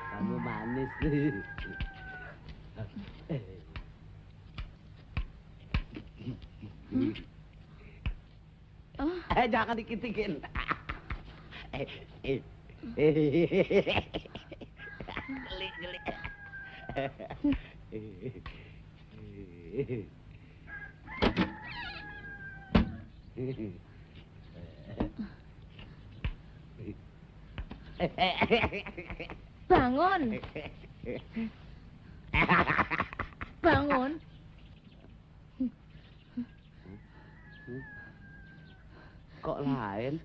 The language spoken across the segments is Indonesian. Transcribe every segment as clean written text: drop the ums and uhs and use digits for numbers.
Kamu manis. Jangan dikit-dikit. Geli. Bangun. Bangun. Kok lain?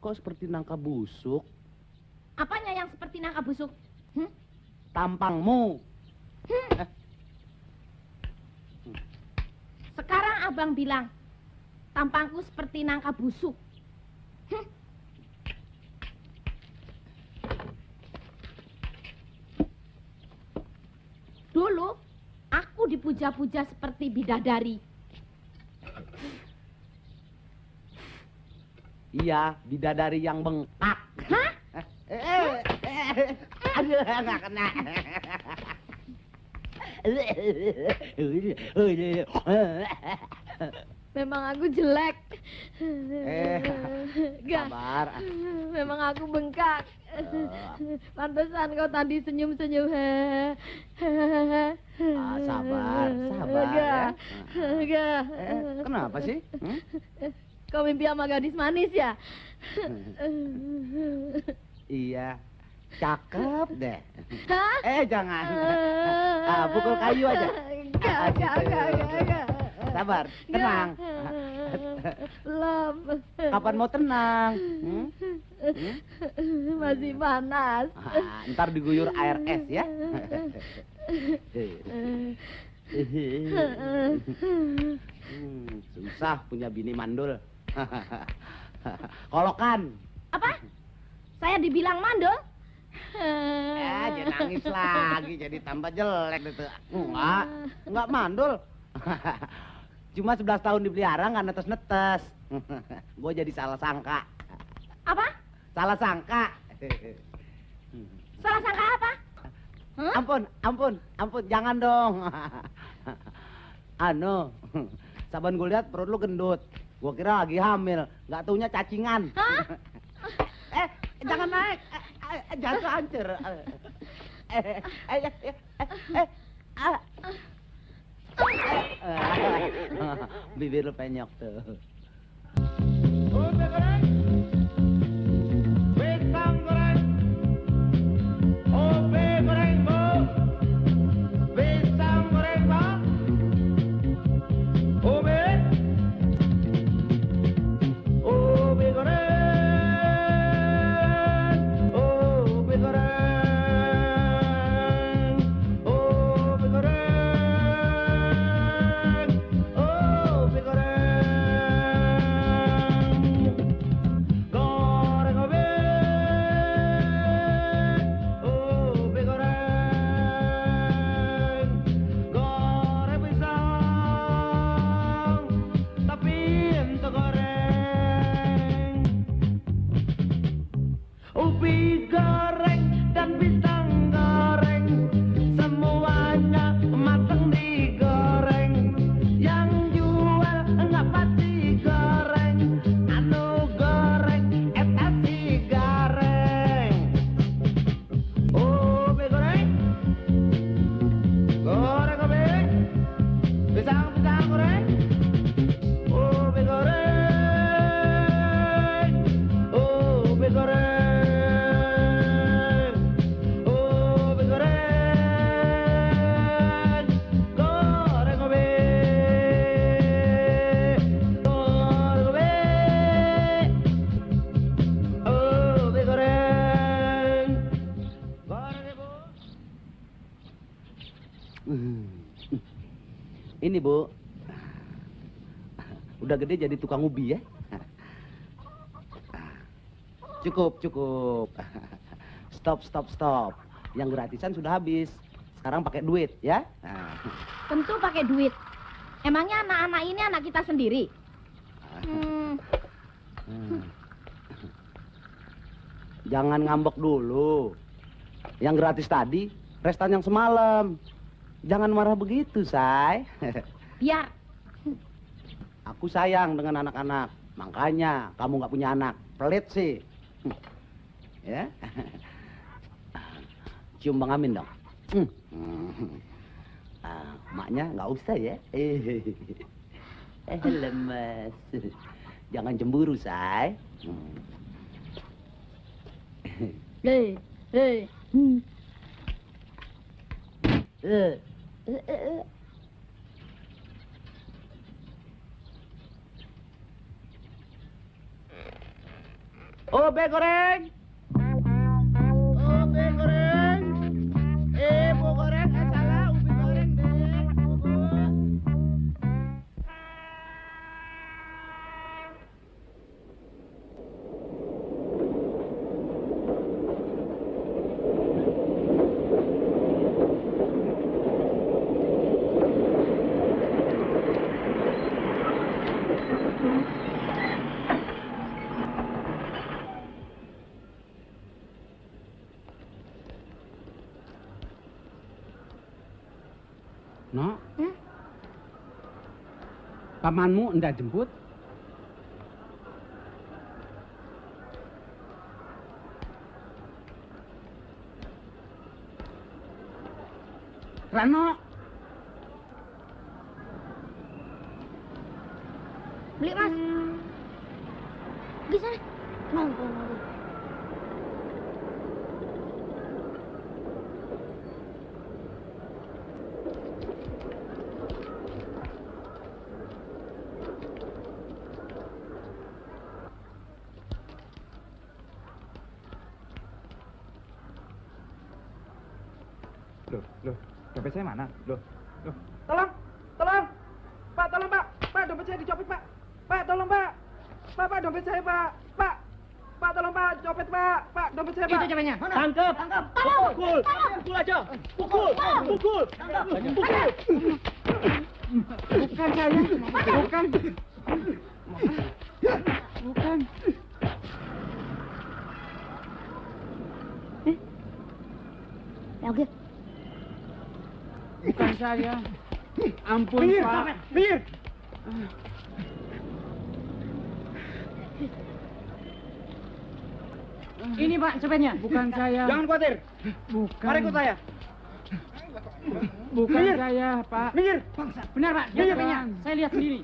Kok seperti nangka busuk? Apanya yang seperti nangka busuk? Tampangmu. Sekarang abang bilang, tampangku seperti nangka busuk. Dulu, aku dipuja-puja seperti bidadari. Iya, bidadari yang bengkak. Hah? Aduh, nggak kena. Memang aku jelek. Sabar. Memang aku bengkak. Pantesan kau tadi senyum-senyum. Sabar ya. Kenapa sih? Kau mimpi sama gadis manis ya? Iya, cakep deh. Hah? Jangan. Pukul kayu aja. Enggak. Sabar, tenang. Belum. Kapan mau tenang? Masih panas. Ntar diguyur air es ya. Susah punya bini mandul. Kolokan. Apa? Saya dibilang mandul? Jadi nangis lagi, jadi tambah jelek gitu. Enggak mandul. Cuma 11 tahun dipelihara nggak netes-netes. Gue jadi salah sangka. Apa? Salah sangka. Salah sangka apa? Ampun, jangan dong. Saban gue lihat perut lu gendut. Gue kira lagi hamil, nggak taunya cacingan. Hah? Jangan naik, jatuh hancur. Bibir lu penyok tuh. Ini Bu, udah gede jadi tukang ubi ya. Cukup. Stop. Yang gratisan sudah habis. Sekarang pakai duit ya. Tentu pakai duit. Emangnya anak-anak ini anak kita sendiri? Jangan ngambek dulu. Yang gratis tadi, restan yang semalam. Jangan marah begitu, Say. Biar. Aku sayang dengan anak-anak. Makanya kamu nggak punya anak. Pelit sih. Ya. Cium Bang Amin dong. Maknya nggak usah ya. Lemes. Jangan cemburu, Say. Hei. Obe goreng. Obe goreng. Bu goreng, salah ubi goreng deh. Bu. No? Pamanmu enggak jemput? Rano, Beli, Mas. Di sana. Nongkrong. Loh, dompet saya mana? Loh. Tolong, tolong. Pak, tolong, Pak. Pak, dompet saya dicopet, Pak. Pak, tolong, Pak. Pak, dompet saya, Pak. Pak, tolong, Pak. Copet, Pak. Pak, dompet saya, Pak. itu ceweknya. Tangkep. Pukul. Pukul aja. Pukul. Pukul. Bukan saya. Bukan. Bukan. Oke. Bukan saya. Ampun, Minggir, Pak. minggir. Ini, Pak, cepetnya. Bukan saya. Jangan khawatir. Bukan. Mari ikut saya. Bukan Minggir. saya, Pak. Minggir. Benar, Pak. Dia Minggir. cepetnya. Saya lihat sendiri.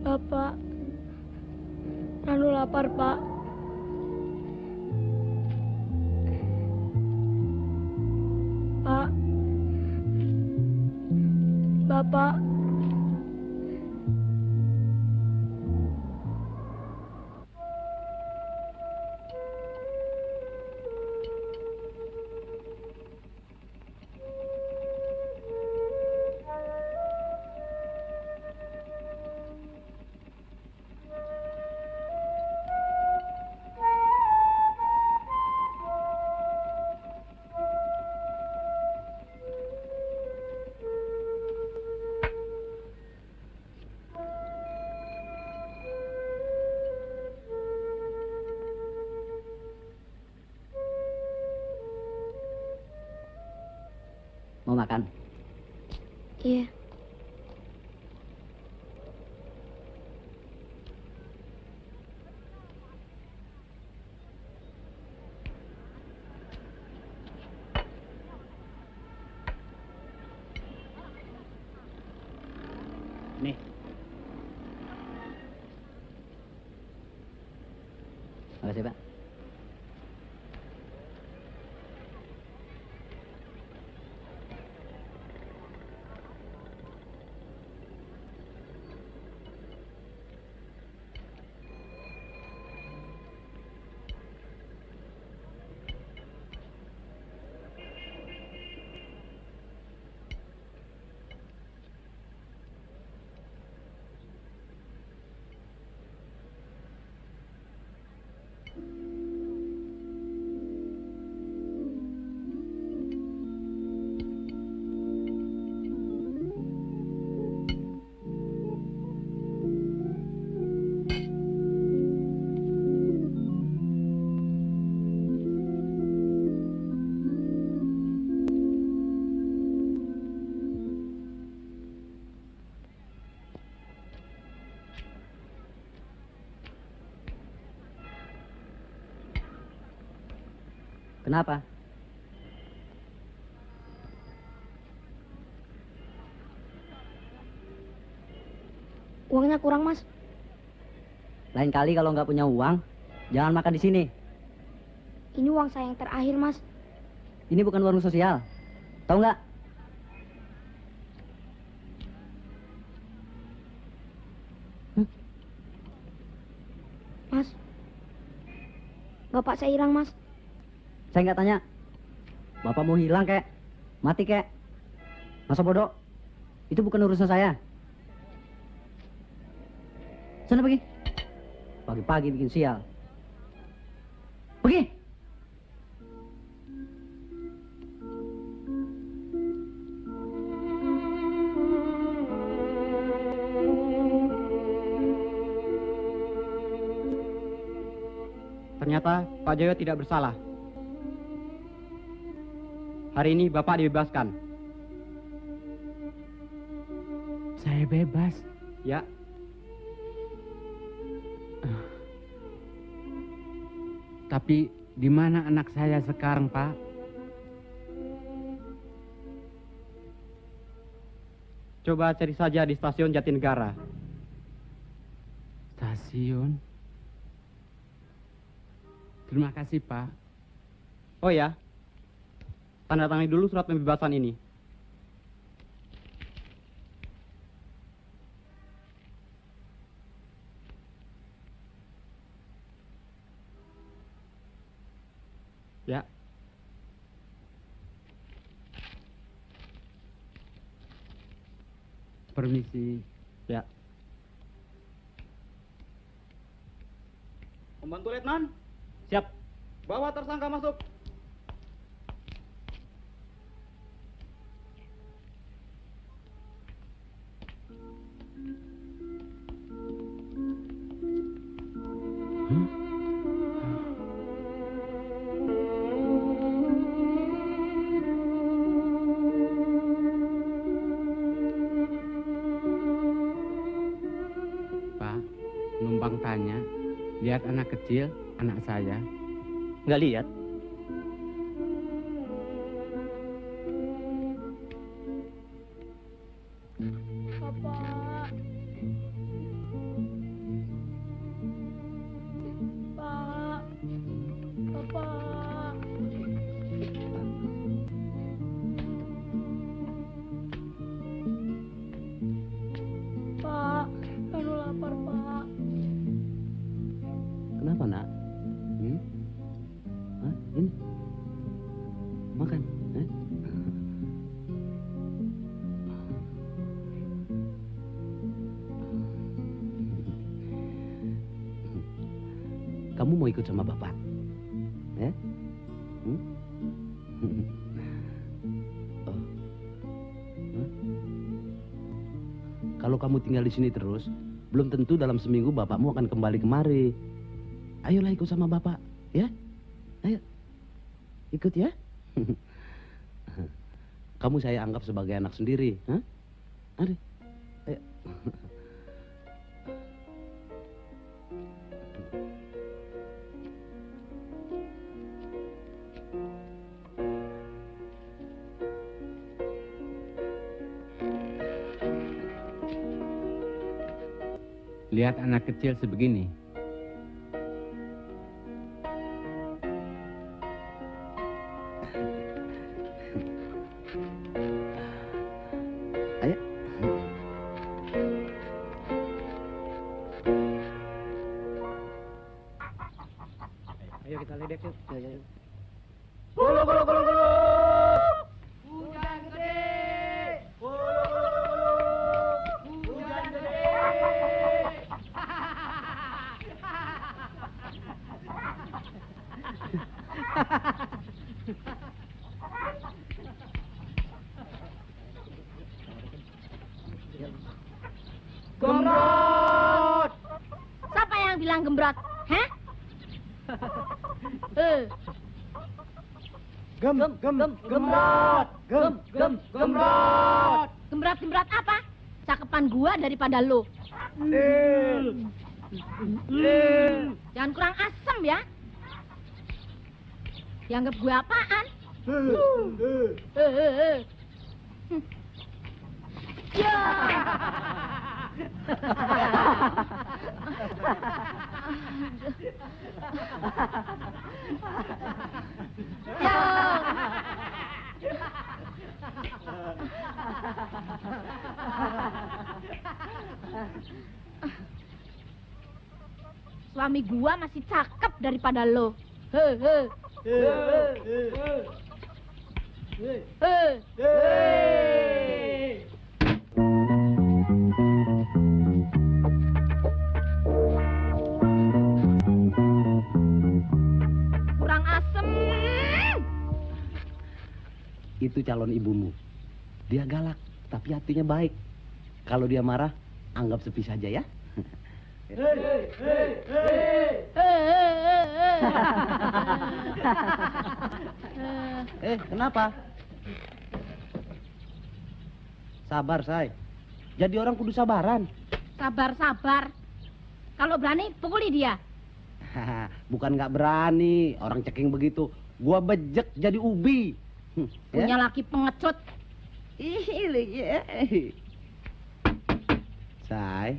Bapak, Ranu lapar, Pak. Pak. Bapak. Mau makan? Iya. Kenapa? Uangnya kurang, Mas. Lain kali kalau nggak punya uang, jangan makan di sini. Ini uang saya yang terakhir, Mas. Ini bukan warung sosial. Tahu nggak? Mas. Bapak saya hilang, Mas. Saya nggak tanya. Bapak mau hilang kek? Mati kek? Masa bodoh? Itu bukan urusan saya. Sana pergi. Pagi-pagi bikin sial. Pergi. Ternyata Pak Joyo tidak bersalah. Hari ini Bapak dibebaskan. Saya bebas. Ya, Tapi di mana anak saya sekarang, Pak? coba cari saja di stasiun Jatinegara. Stasiun. Terima kasih, Pak. Oh ya, tanda tangani dulu surat pembebasan ini. Ya. Permisi. Ya. Membantu Letnan? Siap. Bawa tersangka masuk. Pak, numpang tanya. Lihat anak kecil, anak saya. Nggak lihat? Bapak. Pak. Bapak. Pak, Ranu lapar, Pak. Kenapa, Nak? Hah? Ini? Makan. Kamu mau ikut sama Bapak? Ya? Hmm? Oh. Hah? Kalau kamu tinggal di sini terus, belum tentu dalam seminggu bapakmu akan kembali kemari. Ayolah ikut sama bapak, ya? Ayo, ikut ya. Kamu saya anggap sebagai anak sendiri, hah? Ayo. Lihat anak kecil sebegini. Ayo. Ayo kita ledek yuk. Golo, golo, golo, golo. Gembrot! Siapa yang bilang gembrot? Hah? Gembrot. Gembrot apa? Cakepan gua daripada lo. Jangan kurang asem ya. Dianggap gue apaan? Hm. Ya. Suami gua masih cakep daripada lo. Kurang asem. Itu calon ibumu. Dia galak, tapi hatinya baik. Kalau dia marah, anggap sepi saja ya. Kenapa? Sabar, Say. Jadi orang kudu sabaran. Sabar. Kalau berani, pukuli dia. Bukan nggak berani, orang ceking begitu. Gua bejek jadi ubi. Punya laki pengecut. Say.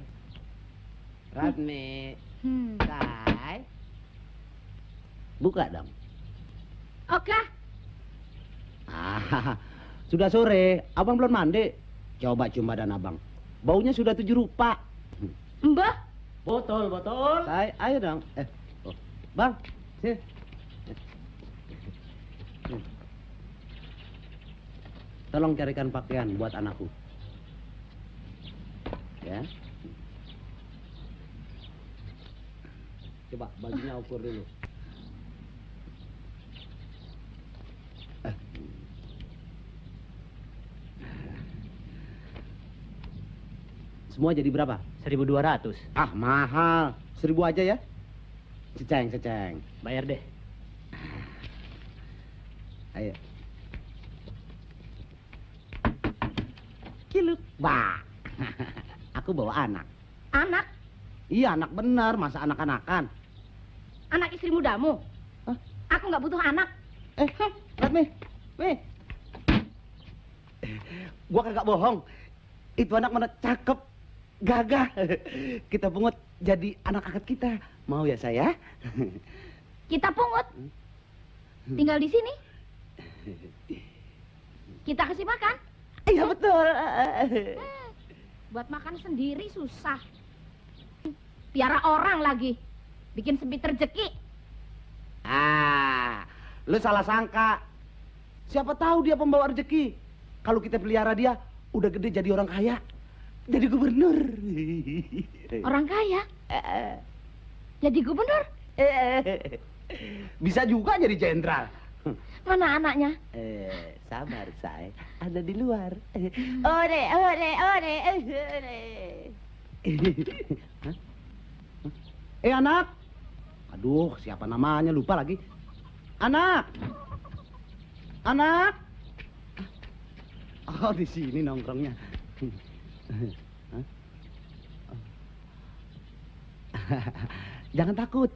Ratmi. Say. Buka dong. Oke. Sudah sore, abang belum mandi. Coba cium badan abang. Baunya sudah 7 rupa. Mbah. Botol. Say, ayo dong. Bang, sini. Tolong carikan pakaian buat anakku. Ya. Coba bajunya ukur dulu. Semua jadi berapa? 1.200. Ah, mahal. 1.000 aja ya. Seceng. Bayar deh. Ayo. Ciluk. Bah. Aku bawa anak. Anak? Iya, anak benar. Masa anak-anakan? Anak istri mudamu? Hah? Aku nggak butuh anak. Lihat nih. Nih. Gua kagak bohong. Itu anak mana cakep. Gagah. Kita pungut jadi anak angkat kita. Mau ya, saya? Kita pungut. Tinggal di sini. Kita kasih makan. Iya, betul. Buat makan sendiri susah. Piara orang lagi. Bikin sempit rezeki. Lu salah sangka. Siapa tahu dia pembawa rezeki. Kalau kita pelihara dia, udah gede jadi orang kaya. Jadi gubernur. Orang kaya? Jadi gubernur? Bisa juga jadi jenderal. Mana anaknya? Sabar, Say. Ada di luar. Ore. Anak. Aduh, siapa namanya? Lupa lagi. Anak. Oh, di sini nongkrongnya. Jangan takut.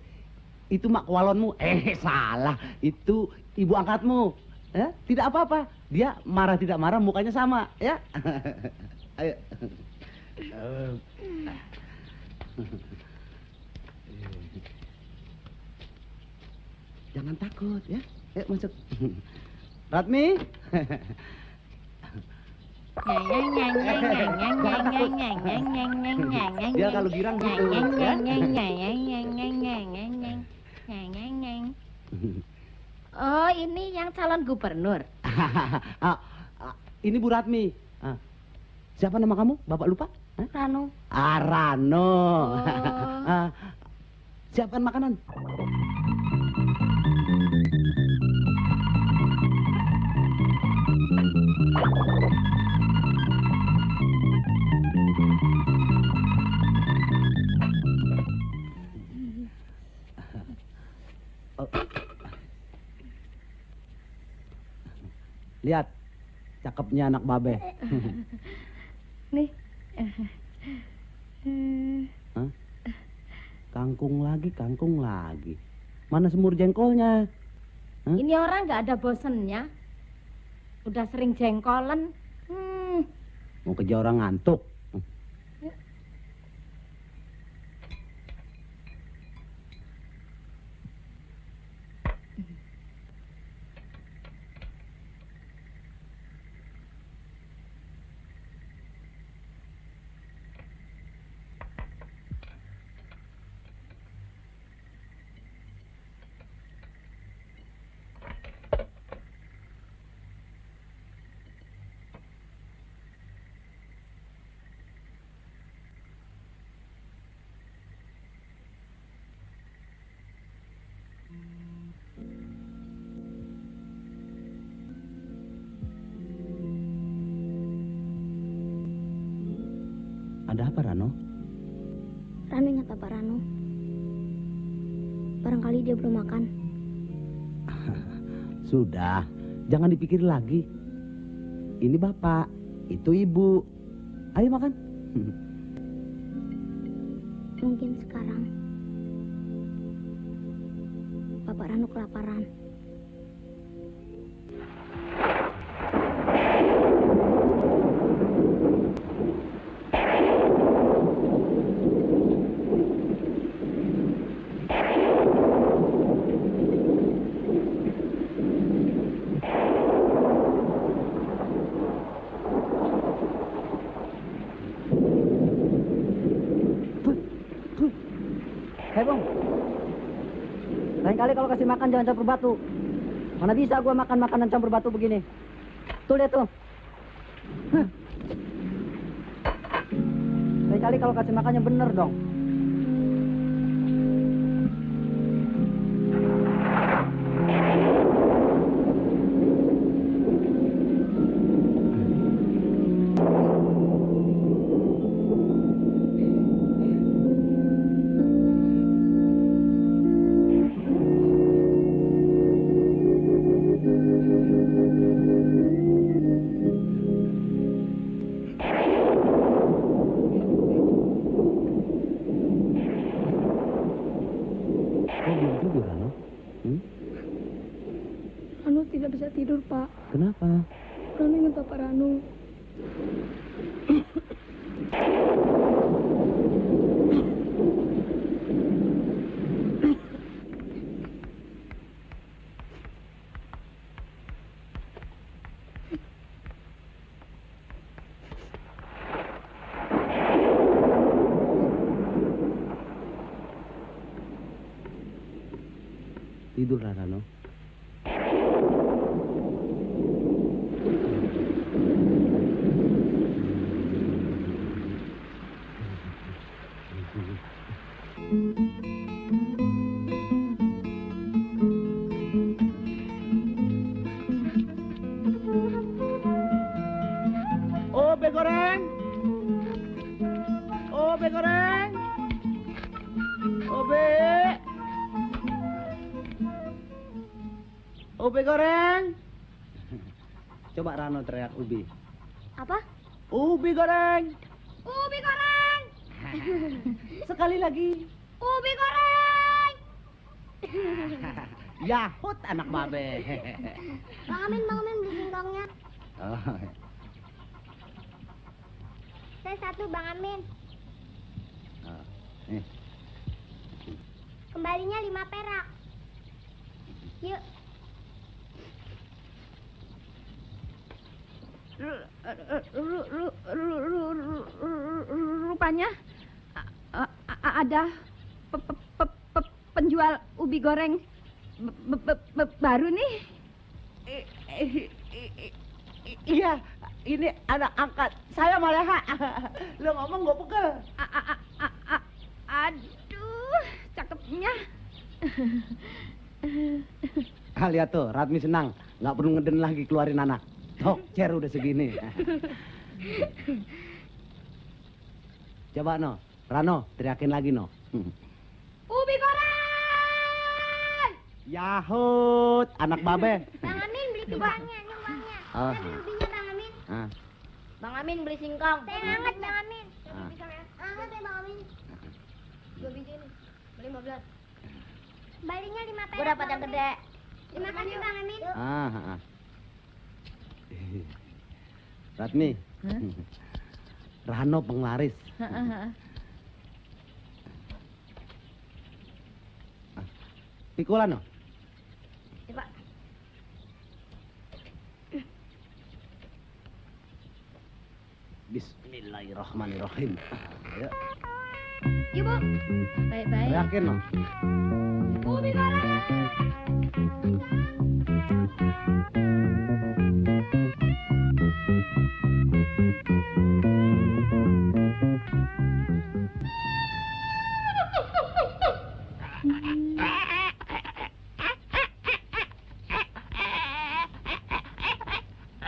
Itu mak walonmu. Salah. Itu ibu angkatmu. Tidak apa-apa. Dia marah tidak marah mukanya sama, ya. Ayo. Jangan takut, ya. Ayo masuk. Ratmi. Dia kalau girang gitu, ya. Oh, ini yang calon gubernur. Ini Bu Ratmi. Siapa nama kamu? Bapak lupa? Rano. Rano. Oh. Siapkan makanan. Lihat, cakepnya anak babe. Nih. Hah? Kangkung lagi. Mana semur jengkolnya? Hah? Ini orang nggak ada bosennya. Udah sering jengkolen. Mau kerja orang ngantuk. Ada apa, Rano? Rano nyata Pak Rano. Barangkali dia belum makan. Sudah, jangan dipikir lagi. Ini bapak, itu ibu. Ayo makan. Mungkin sekarang Bapak Rano kelaparan. Hei Bung, lain kali kalau kasih makan jangan campur batu. Mana bisa gua makan makanan campur batu begini. Tuh lihat tuh. Hah. Lain kali kalau kasih makannya bener dong. Kok belum tidur, Rano? Rano tidak bisa tidur, Pak. Kenapa? Rano ingat Bapak Rano. Tidur, Rano. Obe goreng. Obe goreng. Obe. Ubi goreng. Coba Rano teriak ubi. Apa? Ubi goreng. Ubi goreng! Sekali lagi. Ubi goreng! Yahut anak babe. Bang Amin beli singkongnya. Oh, Saya satu, Bang Amin. nih. Kembalinya 5 perak. Yuk. Rupanya ada penjual ubi goreng baru nih. Iya, ini anak angkat saya malah. Lo ngomong gue pegel. Aduh, cakepnya. Lihat tuh, Ratmi senang. Nggak perlu ngeden lagi keluarin anak. Oh, cer udah segini. Coba no, Rano, teriakin lagi no. Ubi goreng! Yahut, anak babe. Bang Amin beli pisangnya, ini uangnya. Oh. Saya beli ubinya, Bang Amin. Ah, Bang Amin beli singkong. Saya hangat, Bang Amin. ah. Hangat ya, Bang Amin. 2 biji ini, beli 15. Balinya 5 perak. Gue dapat yang Bang Amin. gede. Terima kasih Bang Amin. Ah. Ratmi. Hah? Rano penglaris. Pikulan no? Ya, Pak. Bismillahirrahmanirrahim. Ayo, Yuk, Bu. Baik-baik. yakin no? Ubi goreng.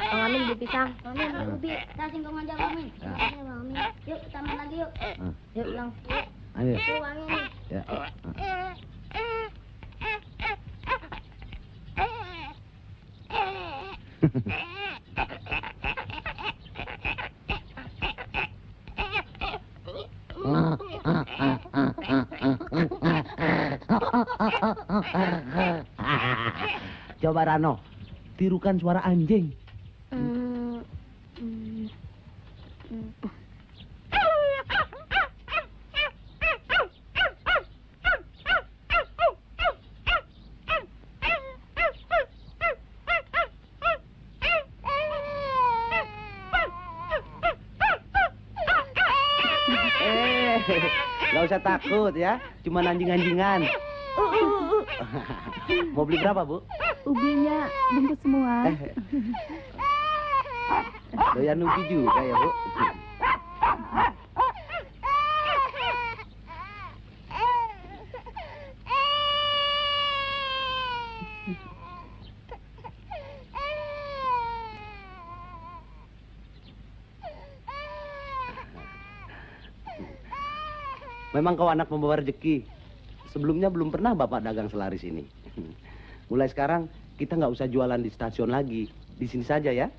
Bang Amin beli pisang. Bang Amin beli ubi. Kita singkong aja Bang Amin. Ya. Oke Bang Amin. Yuk kita main lagi yuk. Yuk ulang. Ayo. Yuk uangnya nih. Ya. Coba Rano, tirukan suara anjing. Gak usah takut ya, cuma anjing-anjingan. Mau beli berapa, Bu? Ubinya bungkus semua. Doyan ubi juga ya, Bu? Memang kau anak pembawa rezeki. Sebelumnya belum pernah Bapak dagang selaris ini. Mulai sekarang kita nggak usah jualan di stasiun lagi. Di sini saja ya.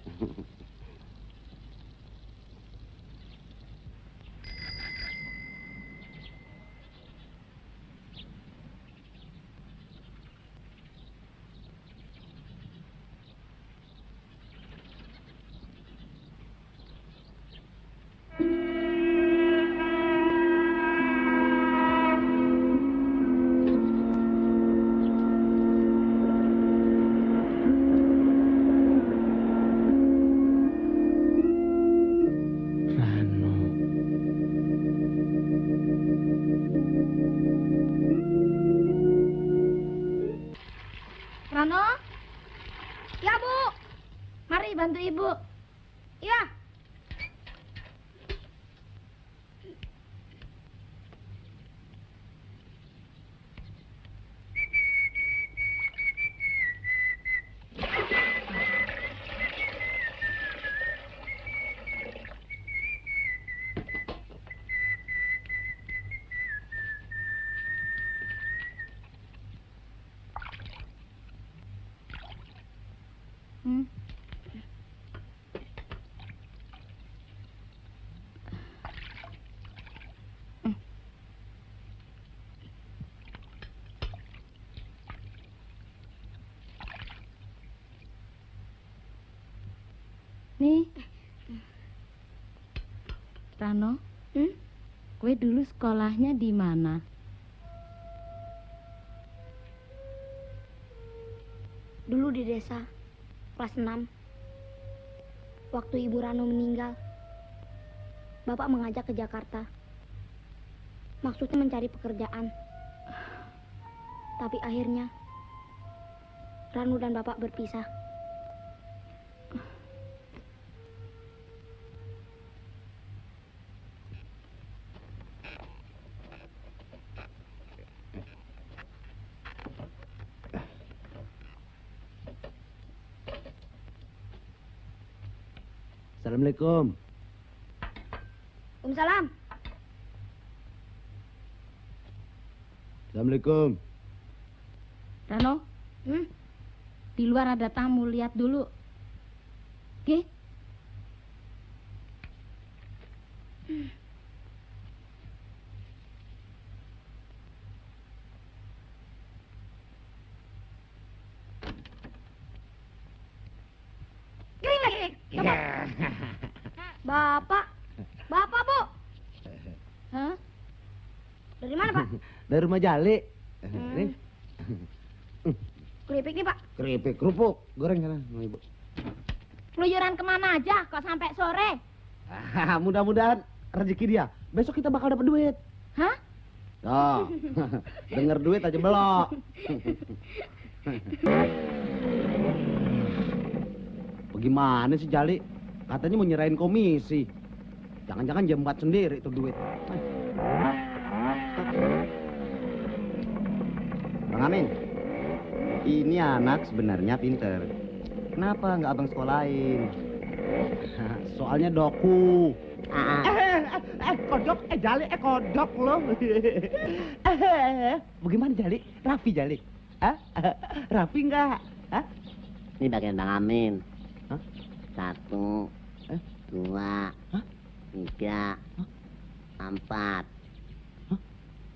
Rano? Ya, Bu. Mari bantu Ibu. Ya. Nih. Rano, kue dulu sekolahnya di mana? Dulu di desa, kelas 6. Waktu Ibu Rano meninggal, Bapak mengajak ke Jakarta. Maksudnya mencari pekerjaan. Tapi akhirnya, Rano dan Bapak berpisah. Assalamualaikum. Waalaikumsalam. Assalamualaikum. Rano, di luar ada tamu, lihat dulu. Oke? Bapak. Bapak, Bu. Hah? Dari mana, Pak? Dari rumah Jali. Nih, Keripik nih, Pak. keripik, kerupuk, goreng sana sama ibu. Keluyuran kemana aja kok sampai sore? Mudah-mudahan rezeki dia. Besok kita bakal dapat duit. Hah? Tuh, denger duit aja belok. Bagaimana sih Jali? Katanya mau nyerahin komisi. Jangan-jangan jembat sendiri itu duit. Bang Amin, ini anak sebenarnya pinter. Kenapa nggak abang sekolahin? Soalnya doku. Kodok, Jali, kodok loh. Bagaimana Jali? Rapi Jali? Rapi nggak? Ini bagian Bang Amin. Hah? 1, 2, 3, 4.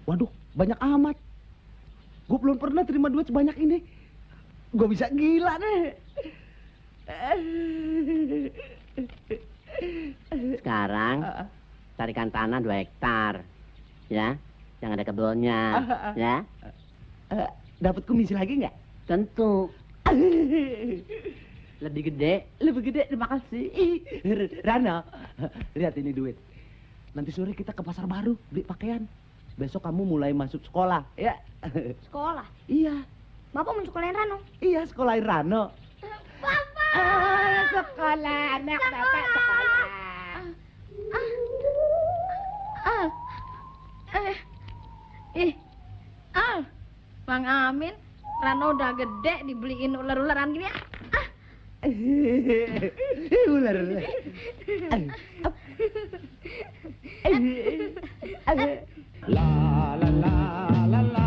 Waduh, banyak amat. Gue belum pernah terima duit sebanyak ini. Gue bisa gila nih. Sekarang carikan tanah 2 hektar. Ya, yang ada kebunnya. Ya, Dapat komisi lagi nggak? tentu. Lebih gede. Lebih gede, terima kasih. Rana, lihat ini duit. Nanti sore kita ke pasar baru beli pakaian. Besok kamu mulai masuk sekolah, ya? Sekolah. Iya, Bapak mau sekolahin Rano. iya sekolahin Rano. Bapak. Sekolah, anak bapak sekolah. Bang Amin, Rano udah gede dibeliin ular-ularan gini ya. Ular. La la la la la la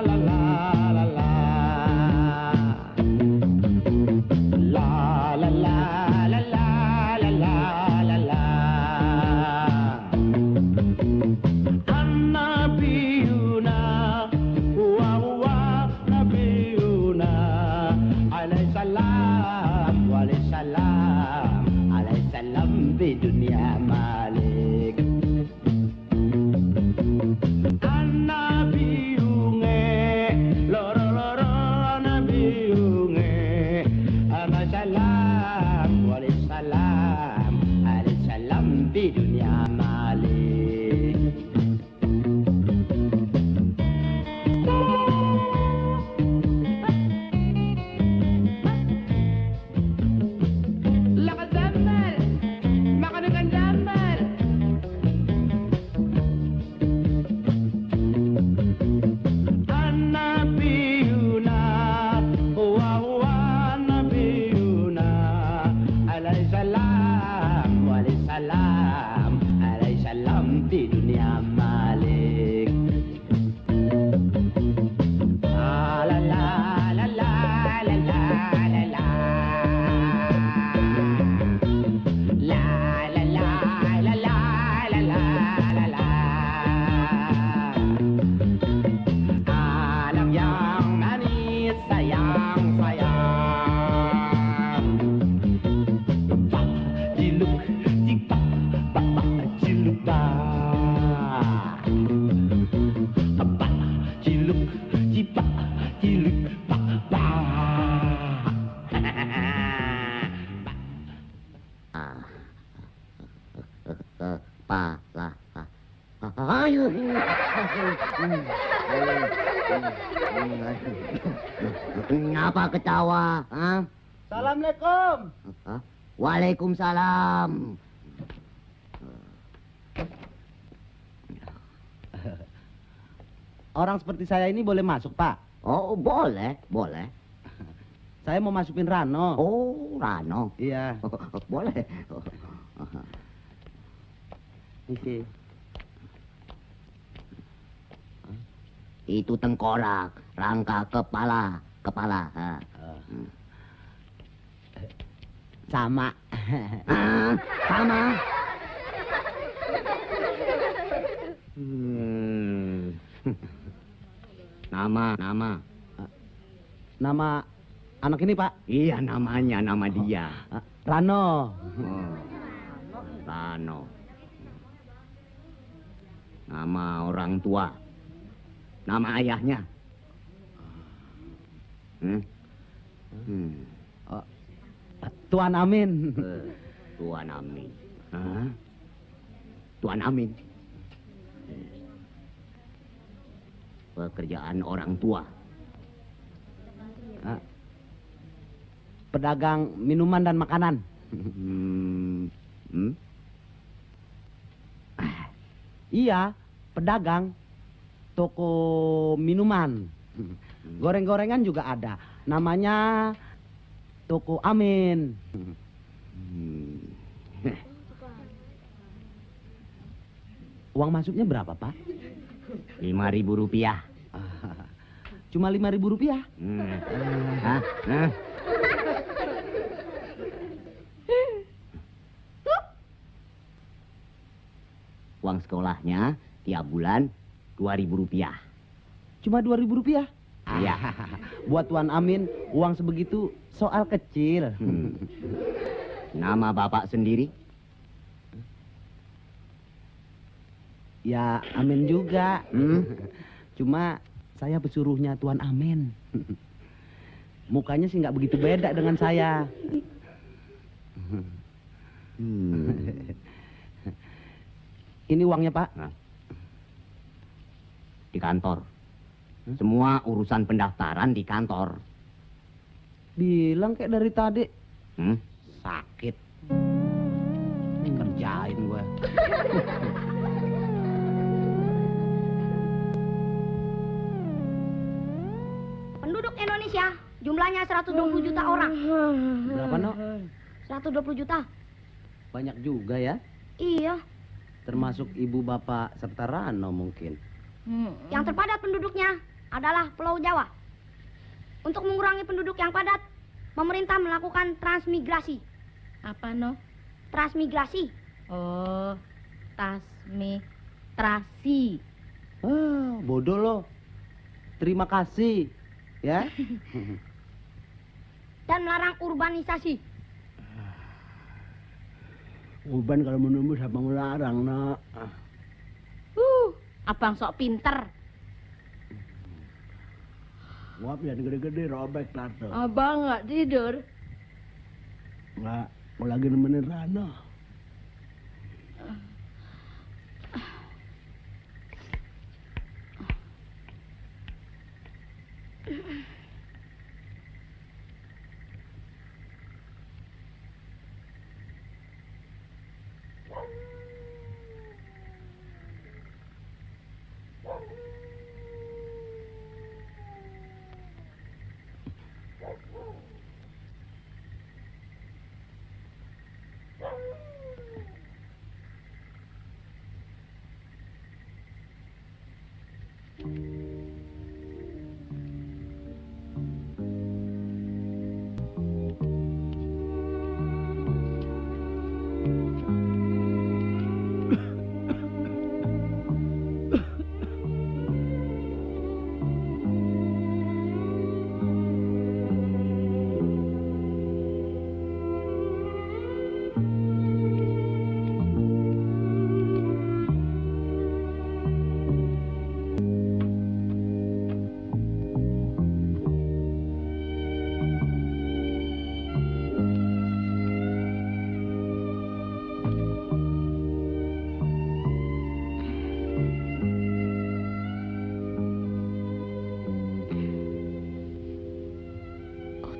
la la la. La la la la la la la la la. An-nabiyuna wa wa nabiyuna alaihi salam wa alaihi salam alaihi salam bi dunia malik. An-nabiyunge loro loro nabiyunge alaihi salam wa alaihi salam bi dunia malik. Lakas sambal, makan dengan sambal. An-nabiyuna wa wa nabiyuna alaihi salam wa alaihi salam di dunia malik. La la la la la la la la la. La la la la la la la la la. Anak yang manis sayang sayang. Pak ciluk cipak bapak ciluk dah. Pak ciluk cipak ciluk bapak. Kepala. Ayo. Ngapa ketawa? Hah? Assalamualaikum. Hah? Waalaikumsalam. Orang seperti saya ini boleh masuk, Pak? Oh, boleh, boleh. Saya mau masukin Rano. Oh, Rano. Iya. Boleh. Isi. Itu tengkorak, rangka kepala, kepala. Sama. Ah, sama. Nama. Nama anak ini, Pak? Iya, namanya, nama dia. Rano. Rano. Nama orang tua. Nama ayahnya. Tuan Amin. Tuan Amin. Hah? Tuan Amin. Pekerjaan orang tua. Pedagang minuman dan makanan. Iya, pedagang toko minuman. Goreng-gorengan juga ada. Namanya Toko Amin. Uang masuknya berapa, Pak? 5.000 rupiah. Cuma 5.000 rupiah. Hah? Hah? Uang sekolahnya tiap bulan 2.000 rupiah. Cuma 2.000 rupiah. Iya. Buat Tuan Amin, uang sebegitu soal kecil. Nama bapak sendiri? Ya, Amin juga. Cuma saya pesuruhnya Tuan Amin. Mukanya sih nggak begitu beda dengan saya. Ini uangnya, Pak. Di kantor. Semua urusan pendaftaran di kantor. Bilang kayak dari tadi. Sakit. Kerjain gue. Penduduk Indonesia jumlahnya 120 juta orang. Berapa, No? 120 juta. Banyak juga ya. Iya. Termasuk ibu bapak serta Rano mungkin. Yang terpadat penduduknya adalah Pulau Jawa. Untuk mengurangi penduduk yang padat, pemerintah melakukan transmigrasi. Apa, No? Transmigrasi. Oh, transmigrasi. Bodoh lo. Terima kasih. Ya. Dan melarang urbanisasi. Uban kalau menunggu siapa melarang, Nak? Abang sok pinter. Wap yang gede-gede robek tato. Abang nggak tidur. Nggak, mau lagi nemenin Rano.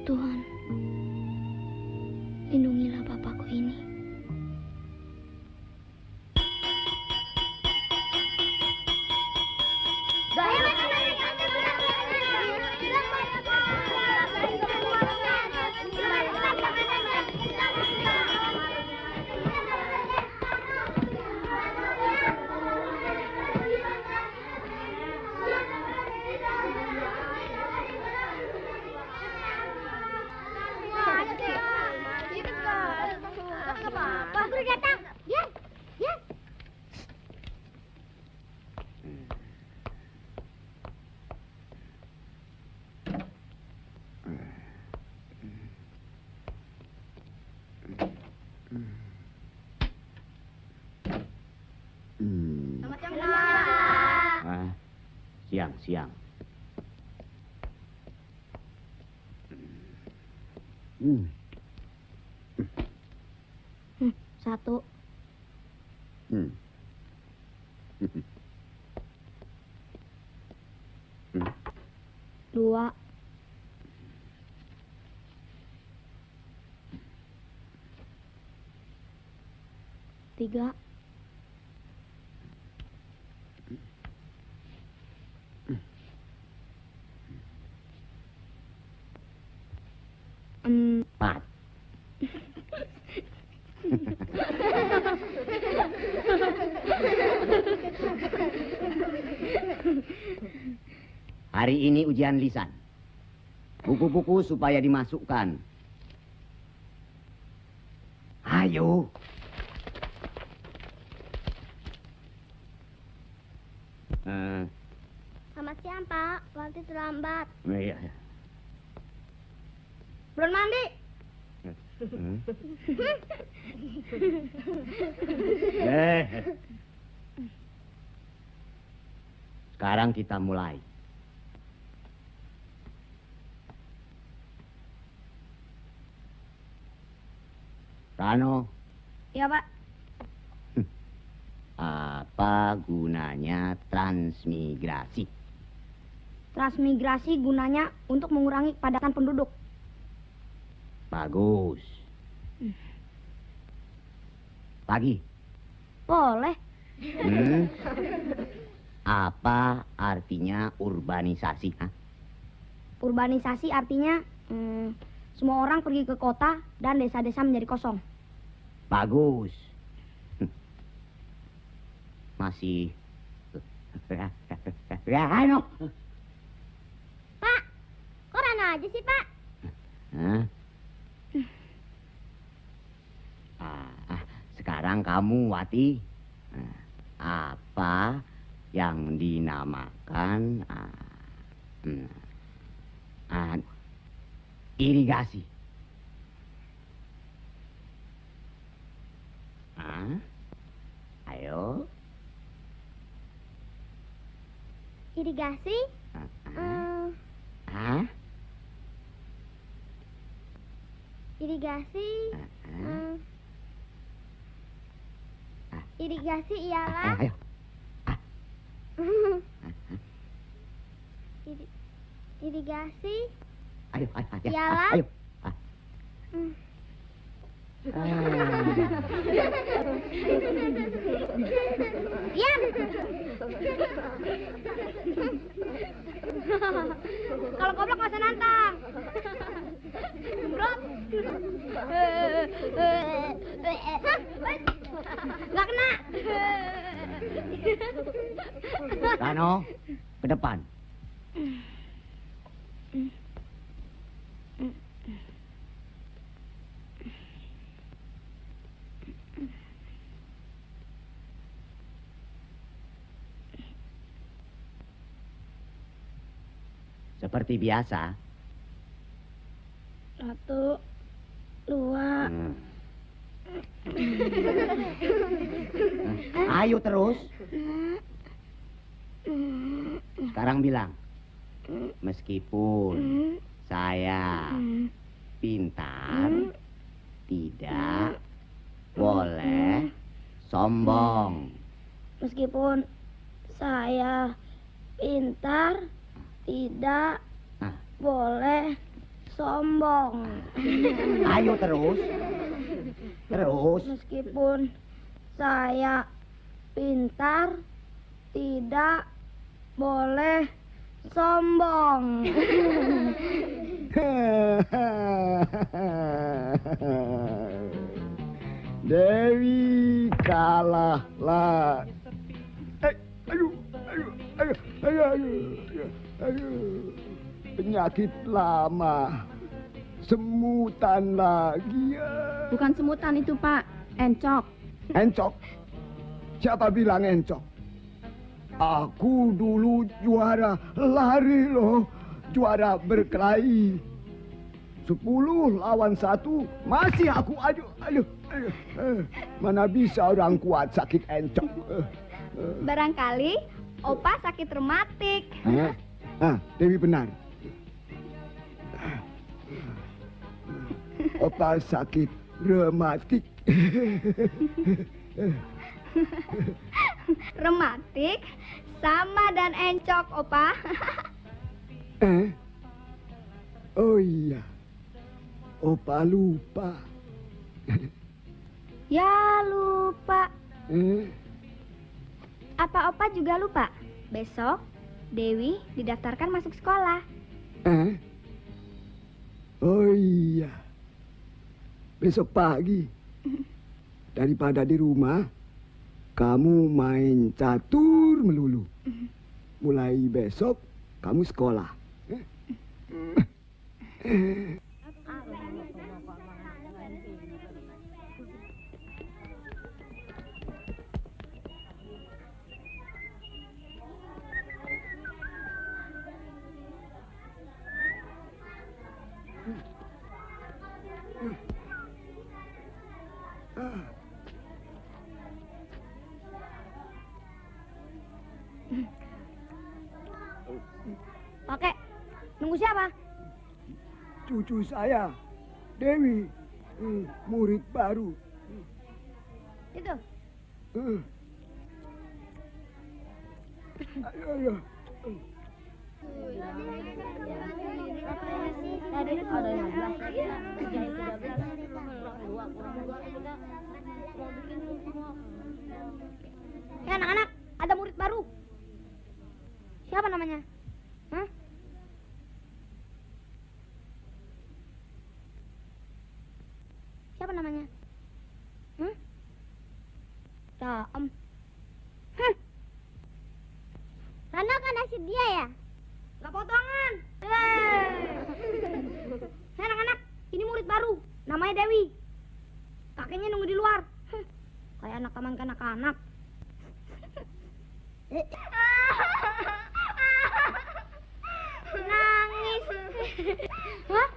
Tuhan, lindungilah bapakku ini. Guru datang. Diam. Diam. siang. Hmm. 1, Hmm. 2, 3, 4. Hari ini ujian lisan. Buku-buku supaya dimasukkan. Ayo. Selamat siang, Pak. Waktu terlambat. Iya. Belum mandi. Sekarang kita mulai. Rano, Ya, Pak. apa gunanya transmigrasi? Transmigrasi gunanya untuk mengurangi kepadatan penduduk. Bagus. Pagi. Boleh. Apa artinya urbanisasi? Hah? Urbanisasi artinya semua orang pergi ke kota dan desa-desa menjadi kosong. Bagus. Masih. Rano. Pak, kok Rano aja sih, Pak? Hah? Sekarang kamu, Wati, apa yang dinamakan irigasi? Ayo. Irigasi? Irigasi? Irigasi ialah Ayo. irigasi Ayo. Ialah? Ayo. diam. Kalau goblok nggak usah nantang. Gembrot. Nggak kena. Rano, ke depan. Seperti biasa. 1, 2. Ayo terus. Sekarang bilang. Meskipun saya pintar, tidak boleh sombong. Meskipun saya pintar, tidak boleh sombong. Ayo terus. Terus. Meskipun saya pintar, tidak boleh sombong. Dewi kalahlah. Ayo. Penyakit lama. Semutan lagi. Bukan semutan itu, Pak. Encok. Encok? Siapa bilang encok? Aku dulu juara lari loh. Juara berkelahi. 10 lawan 1 masih aku aduh. Mana bisa orang kuat sakit encok. Barangkali Opa sakit rematik. Dewi benar. Opa sakit rematik. Rematik sama dan encok, Opa. Oh iya. Opa lupa. Ya lupa. Eh? Apa Opa juga lupa? Besok Dewi didaftarkan masuk sekolah. Oh iya. Besok pagi. Daripada di rumah, kamu main catur melulu. Mulai besok, kamu sekolah. Oke, nunggu siapa? Cucu saya, Dewi, murid baru. Itu. Ayo. Ya anak-anak, ada murid baru. Siapa namanya? Hah? Siapa namanya? Raem. Rana kan nasib dia ya? Gak potongan. Hey, anak-anak, ini murid baru. Namanya Dewi. Kakeknya nunggu di luar. Kayak anak taman kanak-kanak. Nangis. Hah?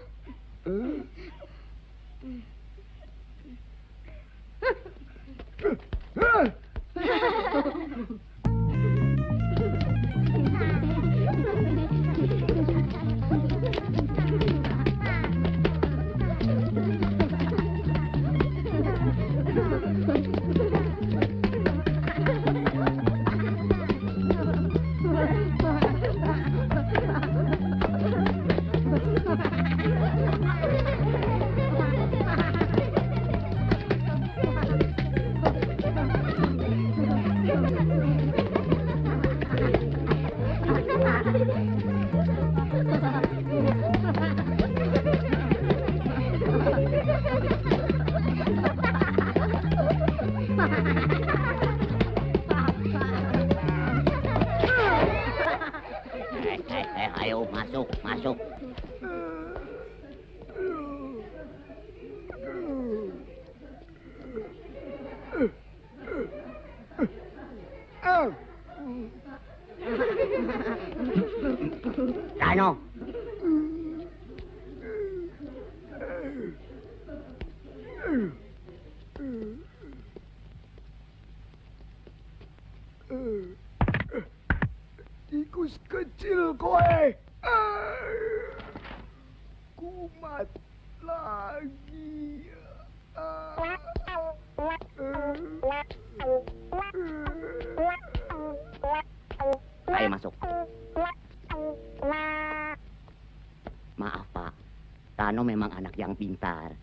Ayo masuk. Rano. Tikus kecil kowe. Kumat lagi. Ayo masuk. Maaf Pak, Rano memang anak yang pintar,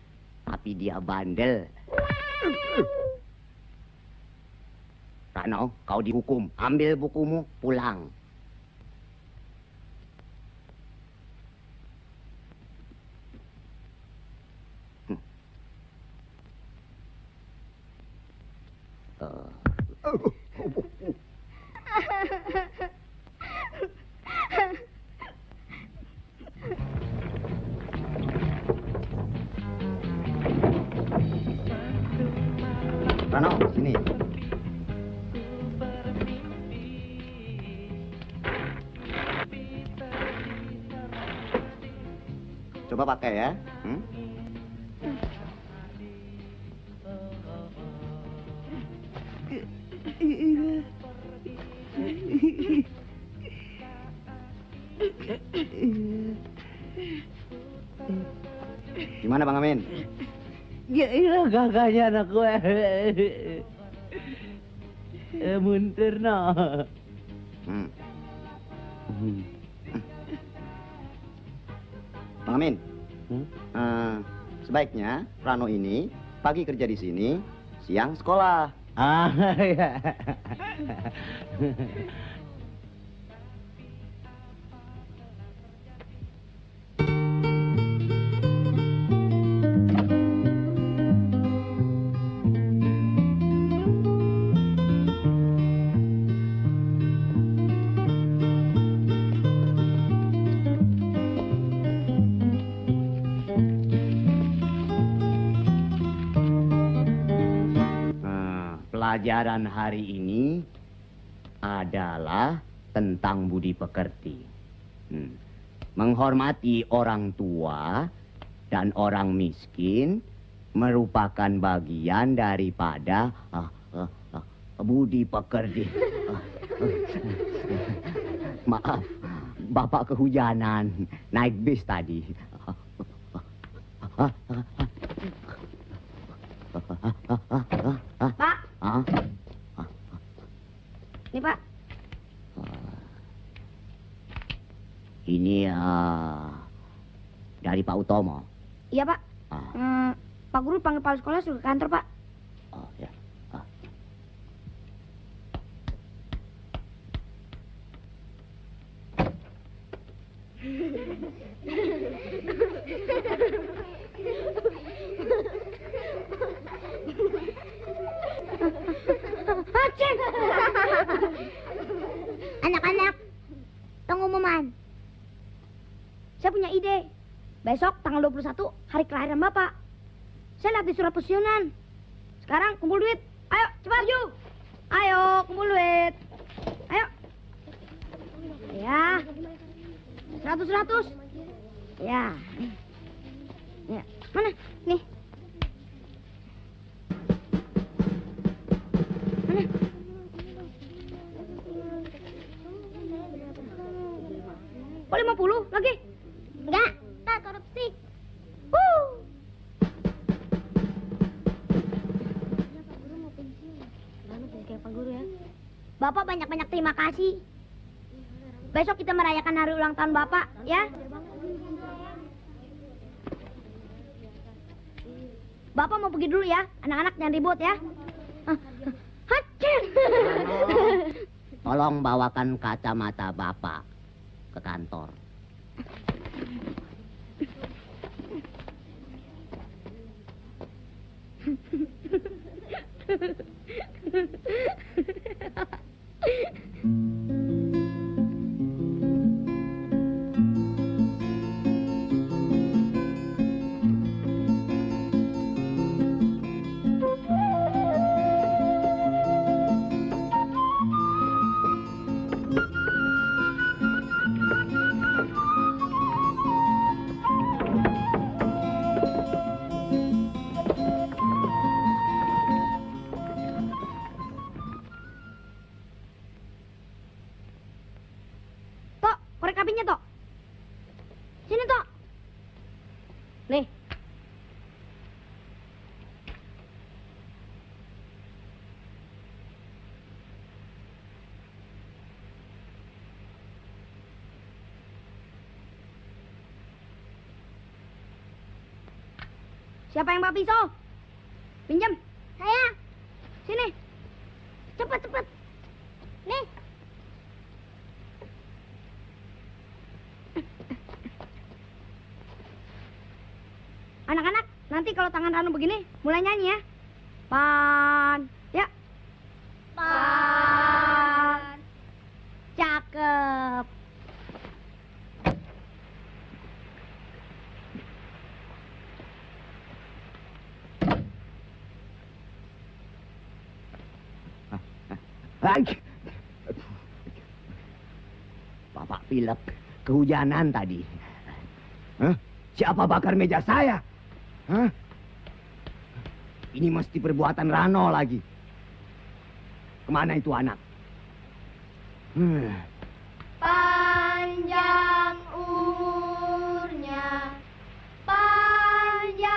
tapi dia bandel. Rano, kau dihukum. Ambil bukumu, pulang. Rano, sini. Coba pakai ya. Gimana Bang Amin? Gila gagahnya anak gue. Muntur no. Hmm. Bang Amin, sebaiknya Rano ini pagi kerja di sini, siang sekolah. Ah, ya. Pelajaran hari ini adalah tentang budi pekerti. Menghormati orang tua dan orang miskin merupakan bagian daripada budi pekerti. Maaf, Bapak kehujanan naik bis tadi. Pak. Ini Pak. Ini dari Pak Utomo. Iya Pak. Pak Guru panggil kepala sekolah suruh ke kantor Pak. Oh ya. Anak-anak, pengumuman. Saya punya ide. Besok tanggal 21 hari kelahiran Bapak. Saya lihat di surat pensiunan. Sekarang kumpul duit. Ayo, cepat. Ayo, kumpul duit. Ayo. Ya. 100. Ya. Ya. Mana? Nih. Mana? Kok 50 lagi? Enggak, tak korupsi. Bapak banyak-banyak terima kasih. Besok kita merayakan hari ulang tahun Bapak, ya. Bapak mau pergi dulu ya, anak-anak jangan ribut ya. Hacin. Tolong bawakan kacamata Bapak ke kantor. Tok, korek apinya, Tok. Sini, Tok. Nih. Siapa yang bawa pisau? Pinjam. Saya. Sini. Cepat. Nih. Anak-anak, nanti kalau tangan Ranu begini, mulai nyanyi ya. Pan, ya. Pan. Cakep. Bapak pilek, kehujanan tadi. Hah? Siapa bakar meja saya? Hah? Ini mesti perbuatan Rano lagi. Kemana itu anak? Panjang umurnya, panjang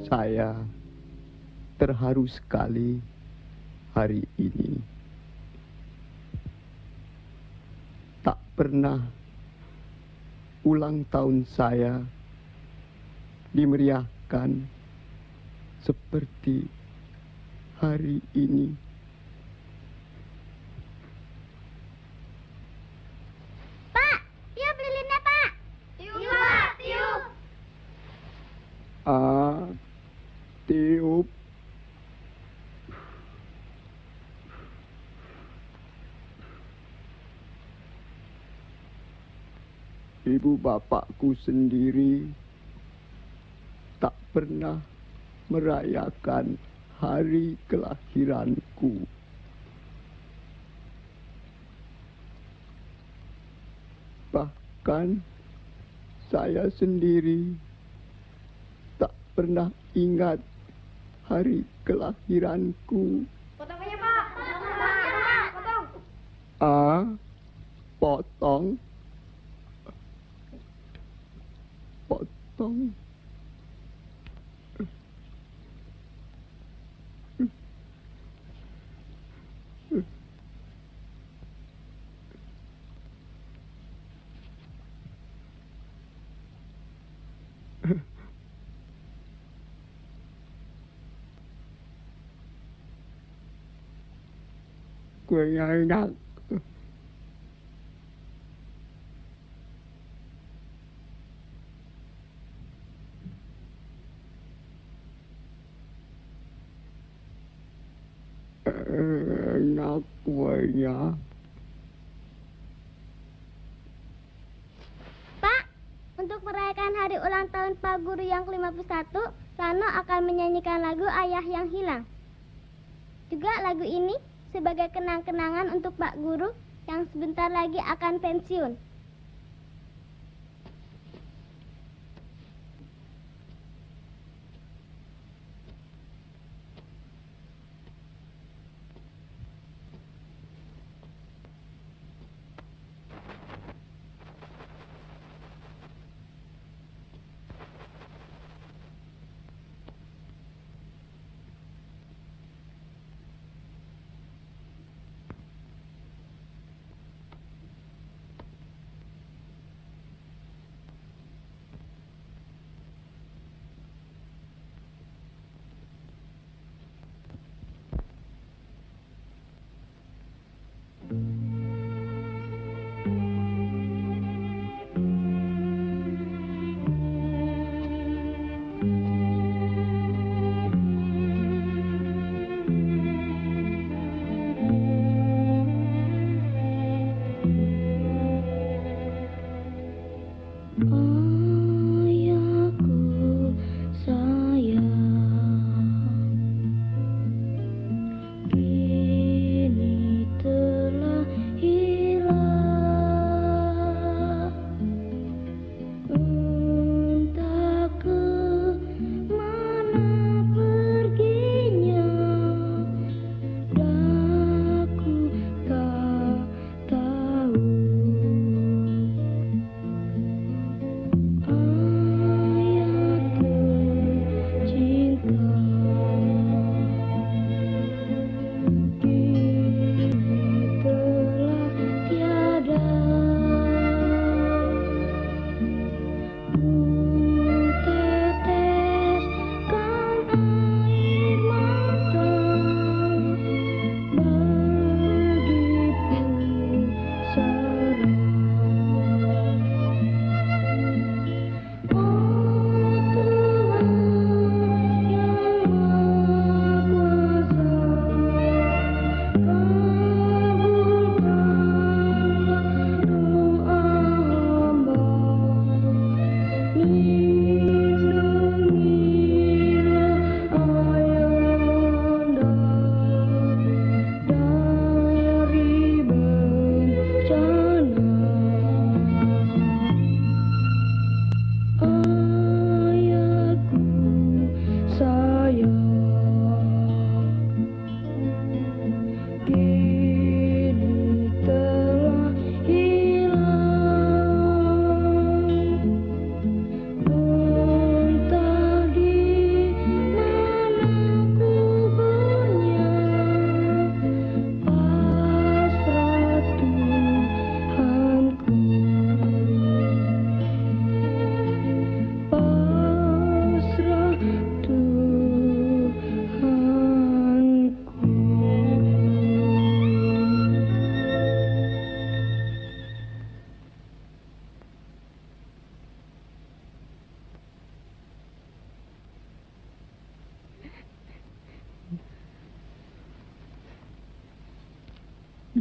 Saya terharu sekali hari ini. Tak pernah ulang tahun saya dimeriahkan seperti hari ini. Pak, tiup lilinnya, Pak. Tiup, Pak, tiup. Tiup. Ibu bapakku sendiri tak pernah merayakan hari kelahiranku. Bahkan saya sendiri tak pernah ingat hari kelahiranku. Potong aja, Pak. Potong. Potong. Potong. Kuenya enak. Enak kuenya. Pak, untuk merayakan hari ulang tahun Pak Guru yang ke-51, Rano akan menyanyikan lagu Ayah yang Hilang. Juga lagu ini sebagai kenang-kenangan untuk Pak Guru yang sebentar lagi akan pensiun.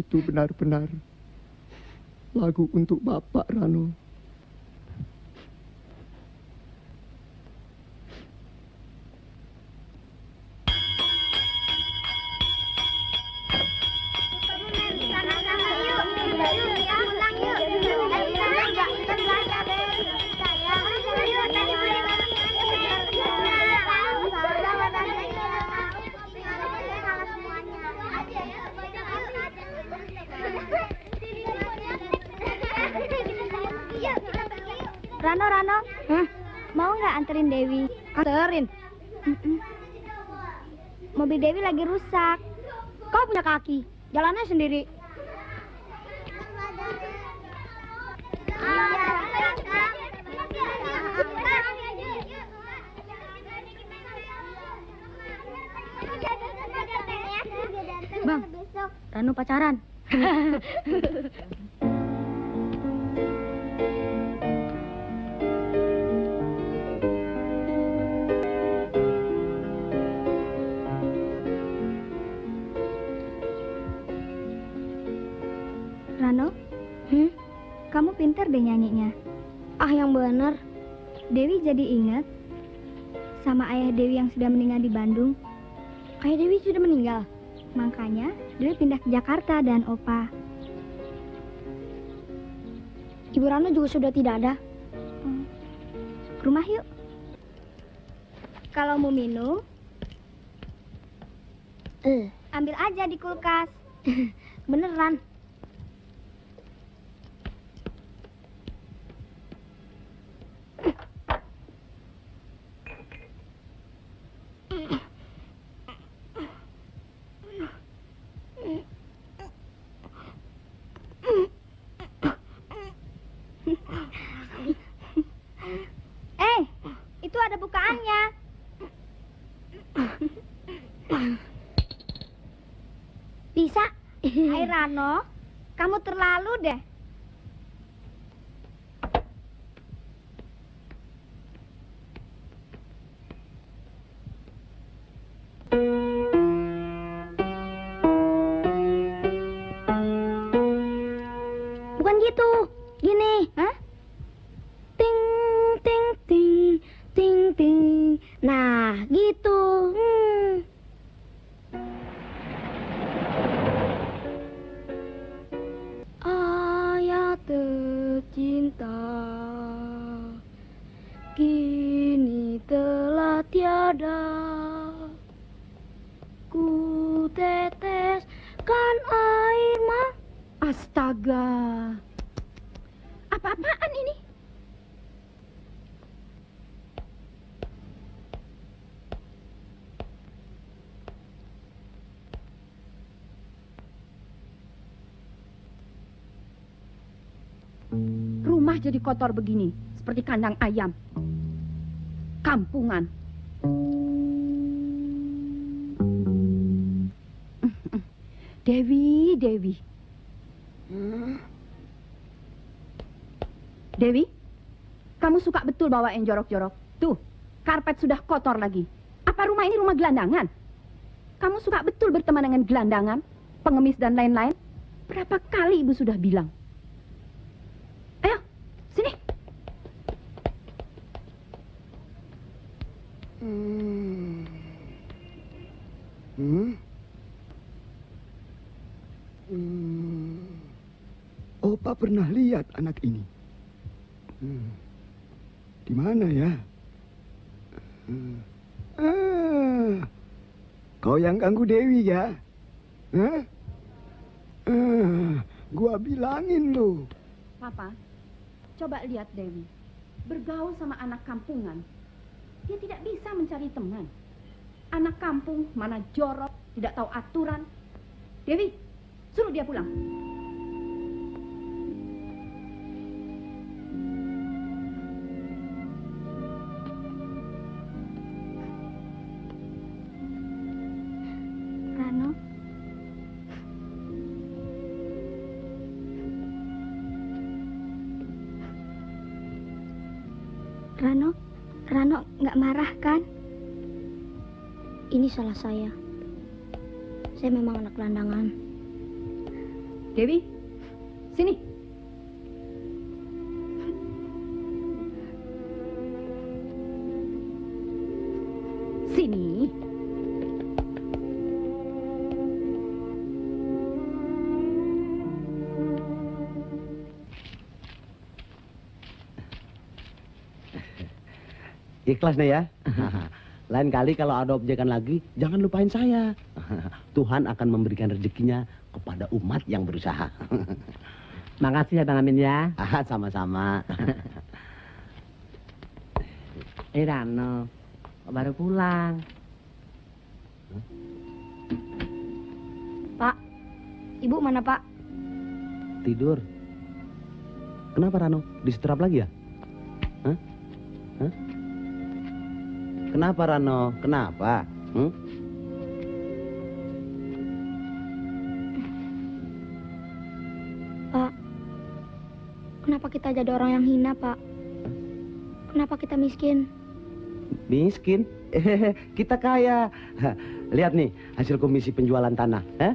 itu benar-benar lagu untuk Bapak, Rano. Rano, mau nggak anterin Dewi? Anterin. Mobil Dewi lagi rusak. Kau punya kaki, jalannya sendiri. Bang, Rano pacaran. Rano, kamu pinter deh nyanyinya. Ah, yang bener. Dewi jadi ingat sama ayah Dewi yang sudah meninggal di Bandung. Ayah Dewi sudah meninggal. Makanya Dewi pindah ke Jakarta dan Opa. Ibu Rano juga sudah tidak ada. Ke rumah yuk. Kalau mau minum, ambil aja di kulkas. Beneran. Itu ada bukaannya. Bisa? Hai Rano, kamu terlalu deh. Bukan gitu, gini. Hah? Ting, ting, ting, ting, ting. Nah, gitu. Ayah tercinta, kini telah tiada. Ku teteskan air mata. Astaga. Apa-apaan ini? Rumah jadi kotor begini, seperti kandang ayam. Kampungan. Dewi, Dewi. Dewi, kamu suka betul bawain jorok-jorok. Tuh, karpet sudah kotor lagi. Apa rumah ini rumah gelandangan? Kamu suka betul berteman dengan gelandangan, pengemis dan lain-lain. Berapa kali ibu sudah bilang? Ayo, sini. Opa pernah lihat anak ini. Di mana ya? Kau yang ganggu Dewi ya? Gua bilangin lu. Papa, coba lihat Dewi. Bergaul sama anak kampungan. Dia tidak bisa mencari teman. Anak kampung mana jorok, tidak tahu aturan. Dewi, suruh dia pulang. Rano. Rano nggak marah kan? Ini salah saya. Saya memang anak gelandangan. Dewi, sini. Sini. Ikhlas nih ya. Lain kali kalau ada objekan lagi, jangan lupain saya. Tuhan akan memberikan rezekinya kepada umat yang berusaha. Makasih ya Bang Amin ya. Sama-sama. Rano, kok baru pulang? Pak, ibu mana Pak? Tidur. Kenapa Rano? Disetrap lagi ya? Hah? Hah? Kenapa Rano? Kenapa? Pak, kenapa kita jadi orang yang hina Pak? Kenapa kita miskin? Miskin? Kita kaya. Lihat nih hasil komisi penjualan tanah. Hah?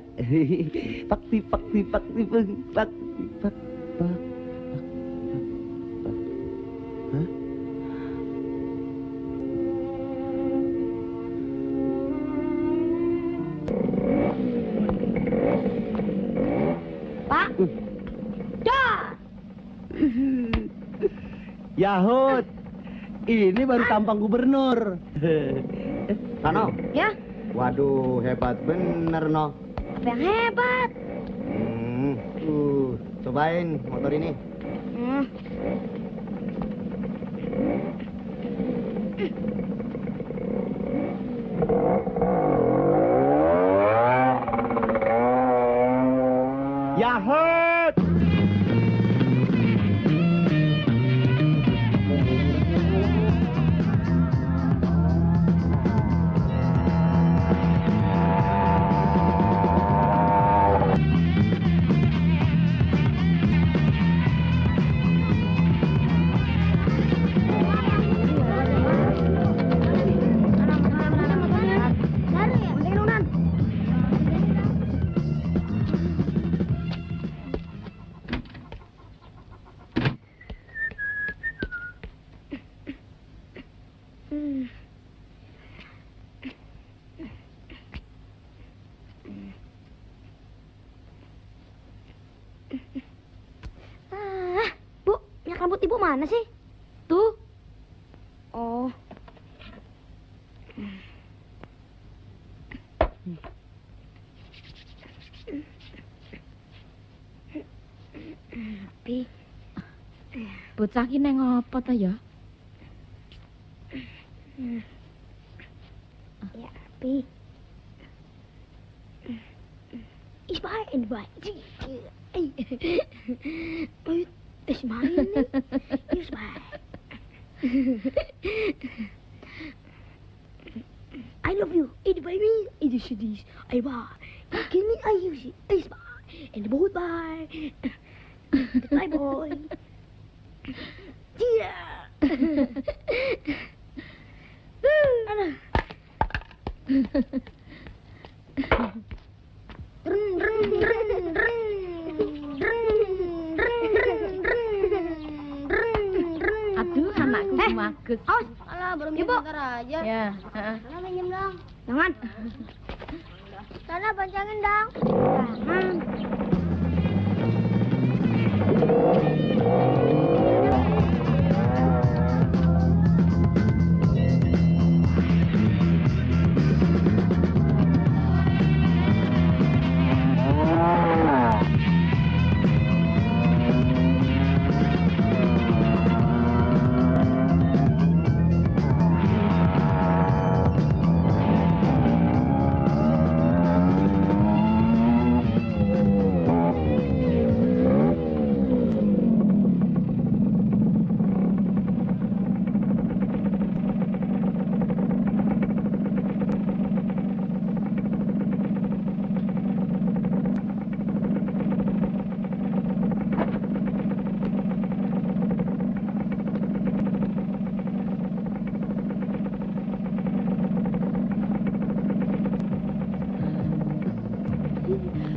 Pakti. Hah? Pak, dah. Yahut. Ini baru tampang gubernur. Rano. Ya, Waduh, hebat bener, No. apa yang hebat? Cobain motor ini. Hmm. Yahut! Bu, minyak rambut ibu mana sih? Tuh. Oh. Pi. Bocah ki neng apa ta ya? Ya, Pi. Ismail, Ismail. Ismail. Ismail. I love you. It by me. It is this. I buy. Can me I use it. Ismail. And the boat by. My boy. Yeah. Aduh, anakku magus. Awas. Alah, baru ibu. Aja. Ya, Sana pinjam dong. Jangan. Sana pancangin dong. Jangan.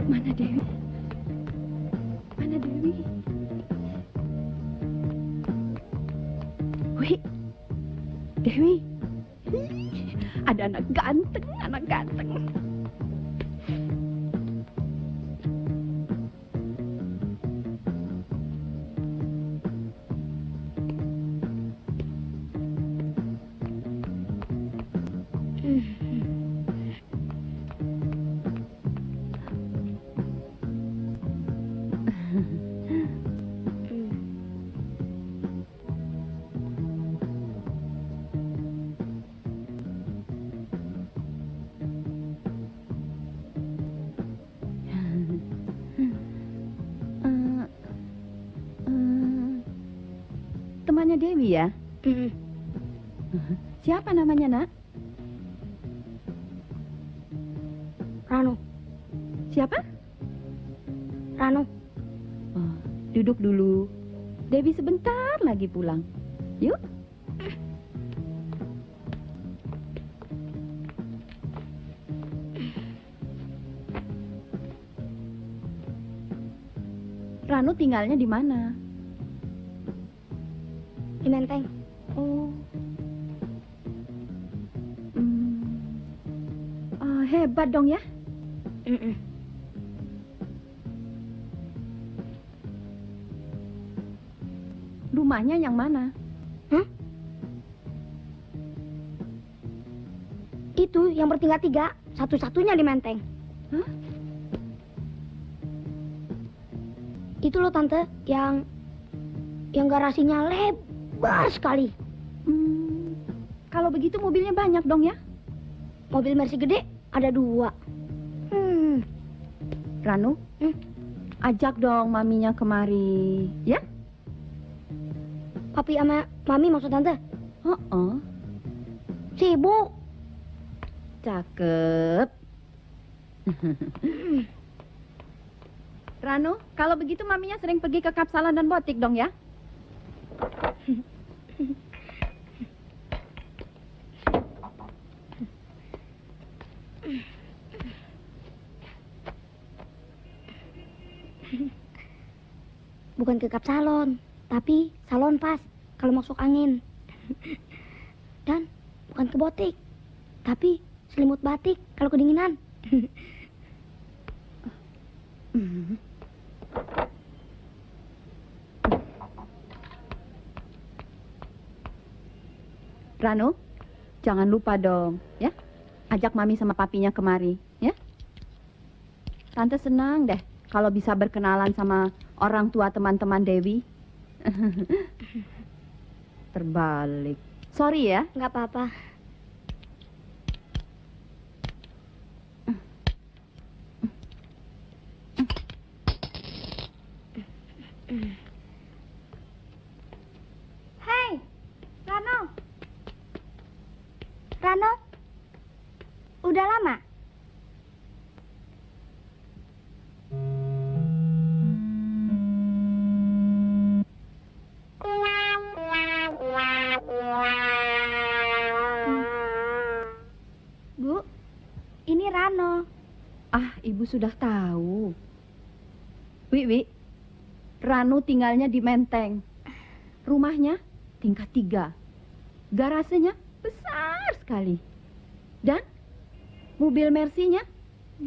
mana Dewi? Ada anak ganteng, anak ganteng. Temannya Dewi ya? Siapa namanya, Nak? Rano, Siapa? Rano. Oh, duduk dulu. Dewi sebentar lagi pulang. Yuk. Ranu tinggalnya di mana? Di Menteng. Oh. Hebat dong ya. Rumahnya yang mana? Itu yang bertingkat 3, satu-satunya di Menteng. Hah? Itu loh tante, yang garasinya lebar sekali. Kalau begitu mobilnya banyak dong ya? Mobil Mercy gede ada 2. Ranu, ajak dong maminya kemari, ya? Papi sama mami maksud tante? Oh, Sibuk. cakep. Ranu, kalau begitu maminya sering pergi ke Kapsalan dan Botik dong ya? Bukan ke kap salon, tapi salon pas kalau masuk angin. Dan bukan ke botik, tapi selimut batik kalau kedinginan. Ranu, jangan lupa dong, ya? Ajak mami sama papinya kemari, ya? Tante senang deh kalau bisa berkenalan sama orang tua teman-teman Dewi. Terbalik. Sorry ya. Nggak apa-apa. Hei, Rano. Rano, udah lama? Bu, ini Rano. Ah, ibu sudah tahu. Wi, Ranu tinggalnya di Menteng. Rumahnya tingkat 3. Garasenya besar sekali. Dan mobil Mercy-nya 2.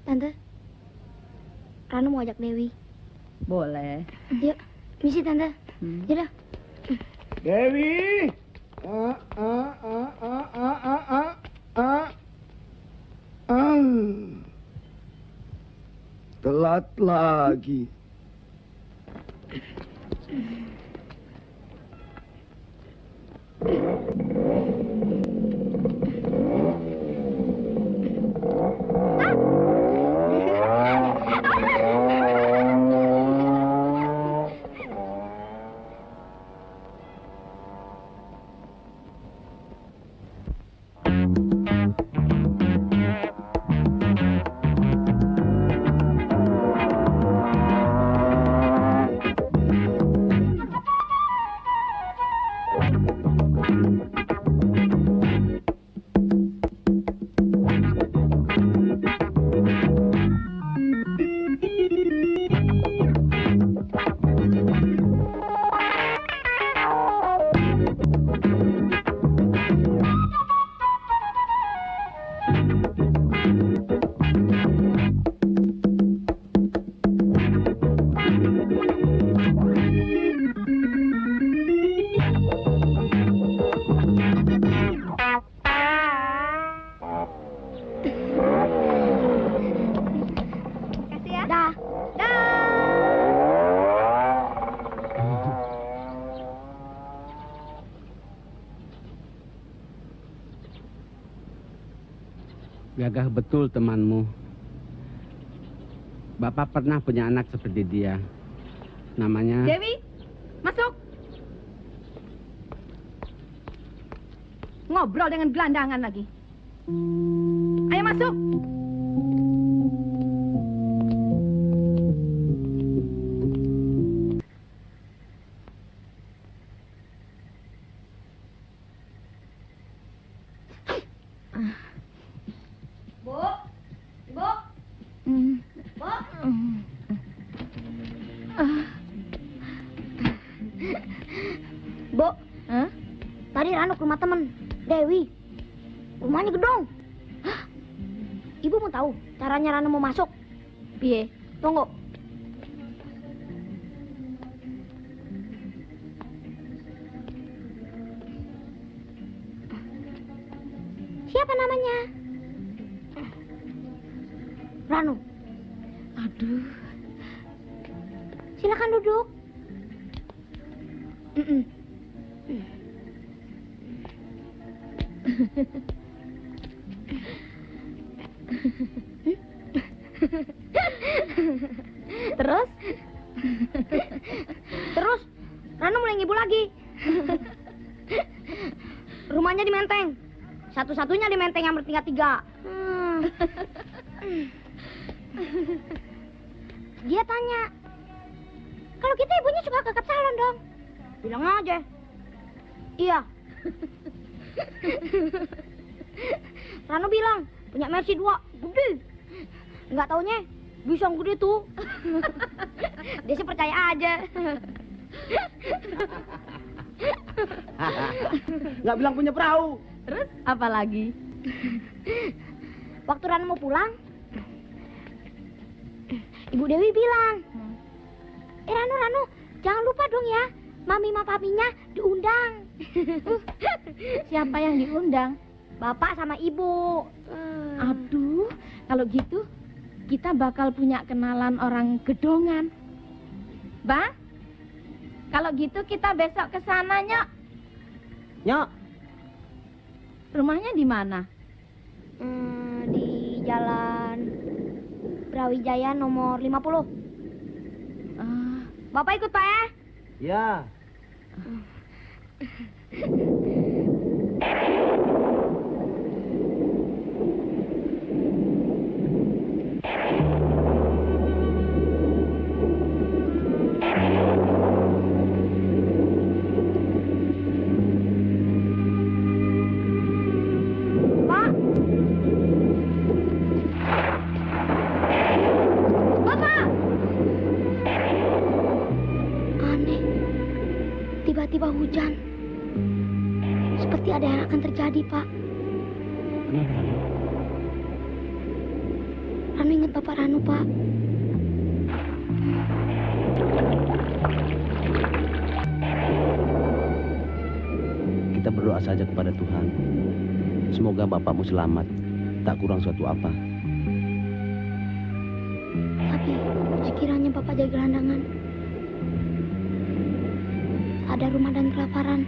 Tante, Rano mau ajak Dewi. Boleh. Yuk, misi Tante. Yaudah. Dewi. Telat lagi. Gagah betul temanmu. Bapak pernah punya anak seperti dia. Namanya... Dewi, masuk. Ngobrol dengan gelandangan lagi. Ayo masuk. Bu, Ibu, Bu. Bu, Hah? tadi Rano ke rumah temen, Dewi. Rumahnya gedong. Hah? Ibu mau tahu caranya Rano mau masuk? Piye? Tunggu. Siapa namanya? Rano. Aduh. Silakan duduk. Mm-mm. Terus? Terus Rano mulai ngibul lagi. Rumahnya di Menteng. Satu-satunya di Menteng yang bertingkat 3. Dia tanya, kalau kita ibunya suka ke salon dong. Bilang aja. Iya. Rano bilang, punya Mercy 2, gede. Nggak taunya, bisa yang gede tuh. Dia sih percaya aja. Nggak bilang punya perahu. Terus apa lagi? Waktu Rano mau pulang, Ibu Dewi bilang, Rano, jangan lupa dong ya, Mami sama Papinya diundang. Siapa yang diundang? Bapak sama Ibu. Aduh, kalau gitu kita bakal punya kenalan orang gedongan. Bang, kalau gitu kita besok ke sana, Nyok. Nyok, Rumahnya di mana? Di Jalan Brawijaya nomor 50. Ah, Bapak ikut, Pak ya? ya. Pak. Bapak. Aneh. Tiba-tiba hujan. Seperti ada yang akan terjadi, Pak. Rano ingat Bapak Rano, Pak. Kita berdoa saja kepada Tuhan. Semoga bapakmu selamat, tak kurang suatu apa. Tapi sekiranya Bapak jadi gelandangan, ada rumah dan kelaparan,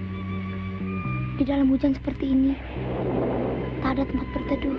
di dalam hujan seperti ini, tak ada tempat berteduh.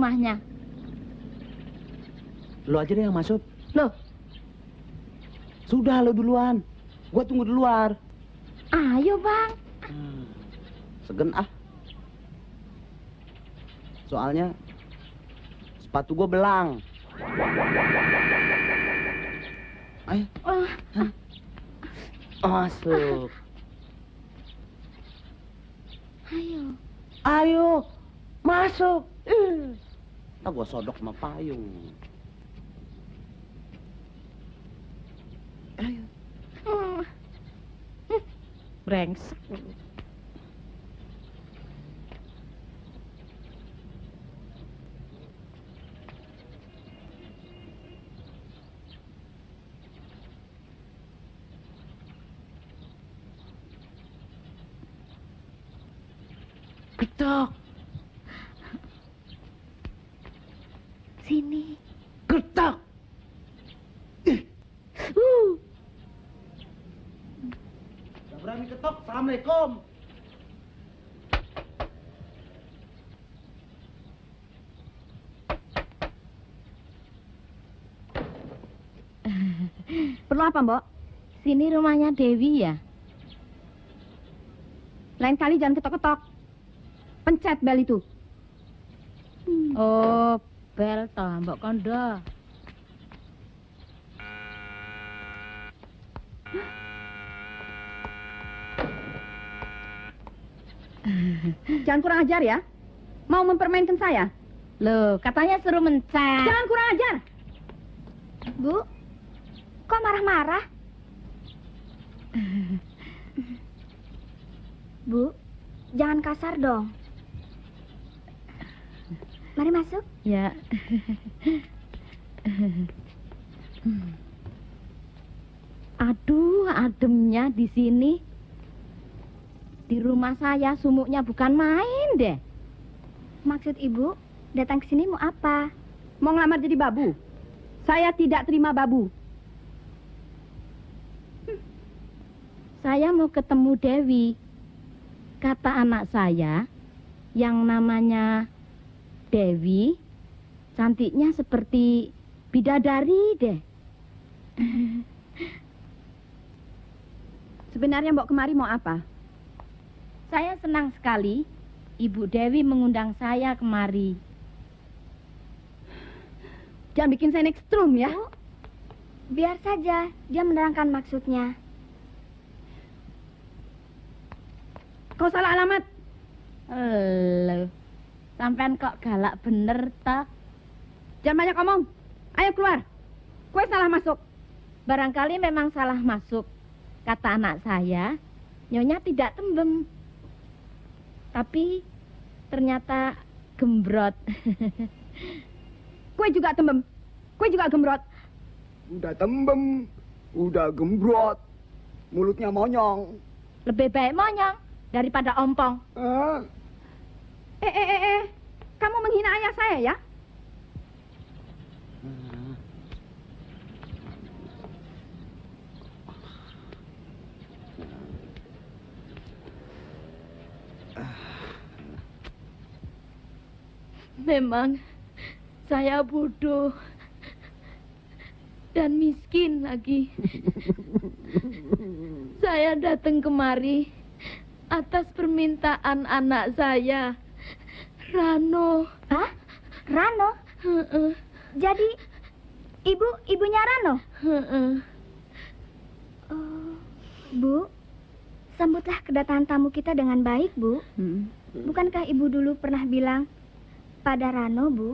rumahnya. Lo aja deh yang masuk. Loh, Sudah lo duluan. Gua tunggu di luar. ayo Bang. Segen ah. Soalnya sepatu gua belang. Ayo. Oh, Masuk. ayo. Ayo. Masuk. Ntar gua sodok sama payung. Ayo. Brengsek. Getok. Sini. Getok. Gak berani ketok. Assalamualaikum. Perlu apa, Mbok? Sini rumahnya Dewi ya? Lain kali jangan ketok-ketok. Pencet bel itu. Oh, bel toh, Mbok Kondo. Jangan kurang ajar ya. Mau mempermainkan saya? Loh, katanya suruh mencet. Jangan kurang ajar. Bu, kok marah-marah? Bu, jangan kasar dong. Mari masuk. Ya. Aduh, ademnya di sini. Di rumah saya sumuknya bukan main deh. Maksud ibu, datang ke sini mau apa? Mau ngelamar jadi babu? Saya tidak terima babu. Saya mau ketemu Dewi. Kata anak saya, yang namanya Dewi, cantiknya seperti bidadari deh. Sebenarnya Mbok kemari mau apa? Saya senang sekali Ibu Dewi mengundang saya kemari. Jangan bikin saya ekstrum ya. Bu, biar saja dia menerangkan maksudnya. Kau salah alamat. Loh, sampean kok galak bener toh? Jangan banyak omong. Ayo keluar. Kue salah masuk. Barangkali memang salah masuk. Kata anak saya, Nyonya tidak tembem. Tapi ternyata gembrot. Kue juga tembem. Kue juga gembrot. Udah tembem, udah gembrot, mulutnya monyong. Lebih baik monyong daripada ompong. Ah, Kamu menghina ayah saya ya? Memang saya bodoh dan miskin lagi. Saya datang kemari atas permintaan anak saya, Rano. Hah? Rano? Heeh, Jadi, ibunya Rano? heeh. Oh, Bu, sambutlah kedatangan tamu kita dengan baik, Bu. Bukankah ibu dulu pernah bilang pada Rano, Bu?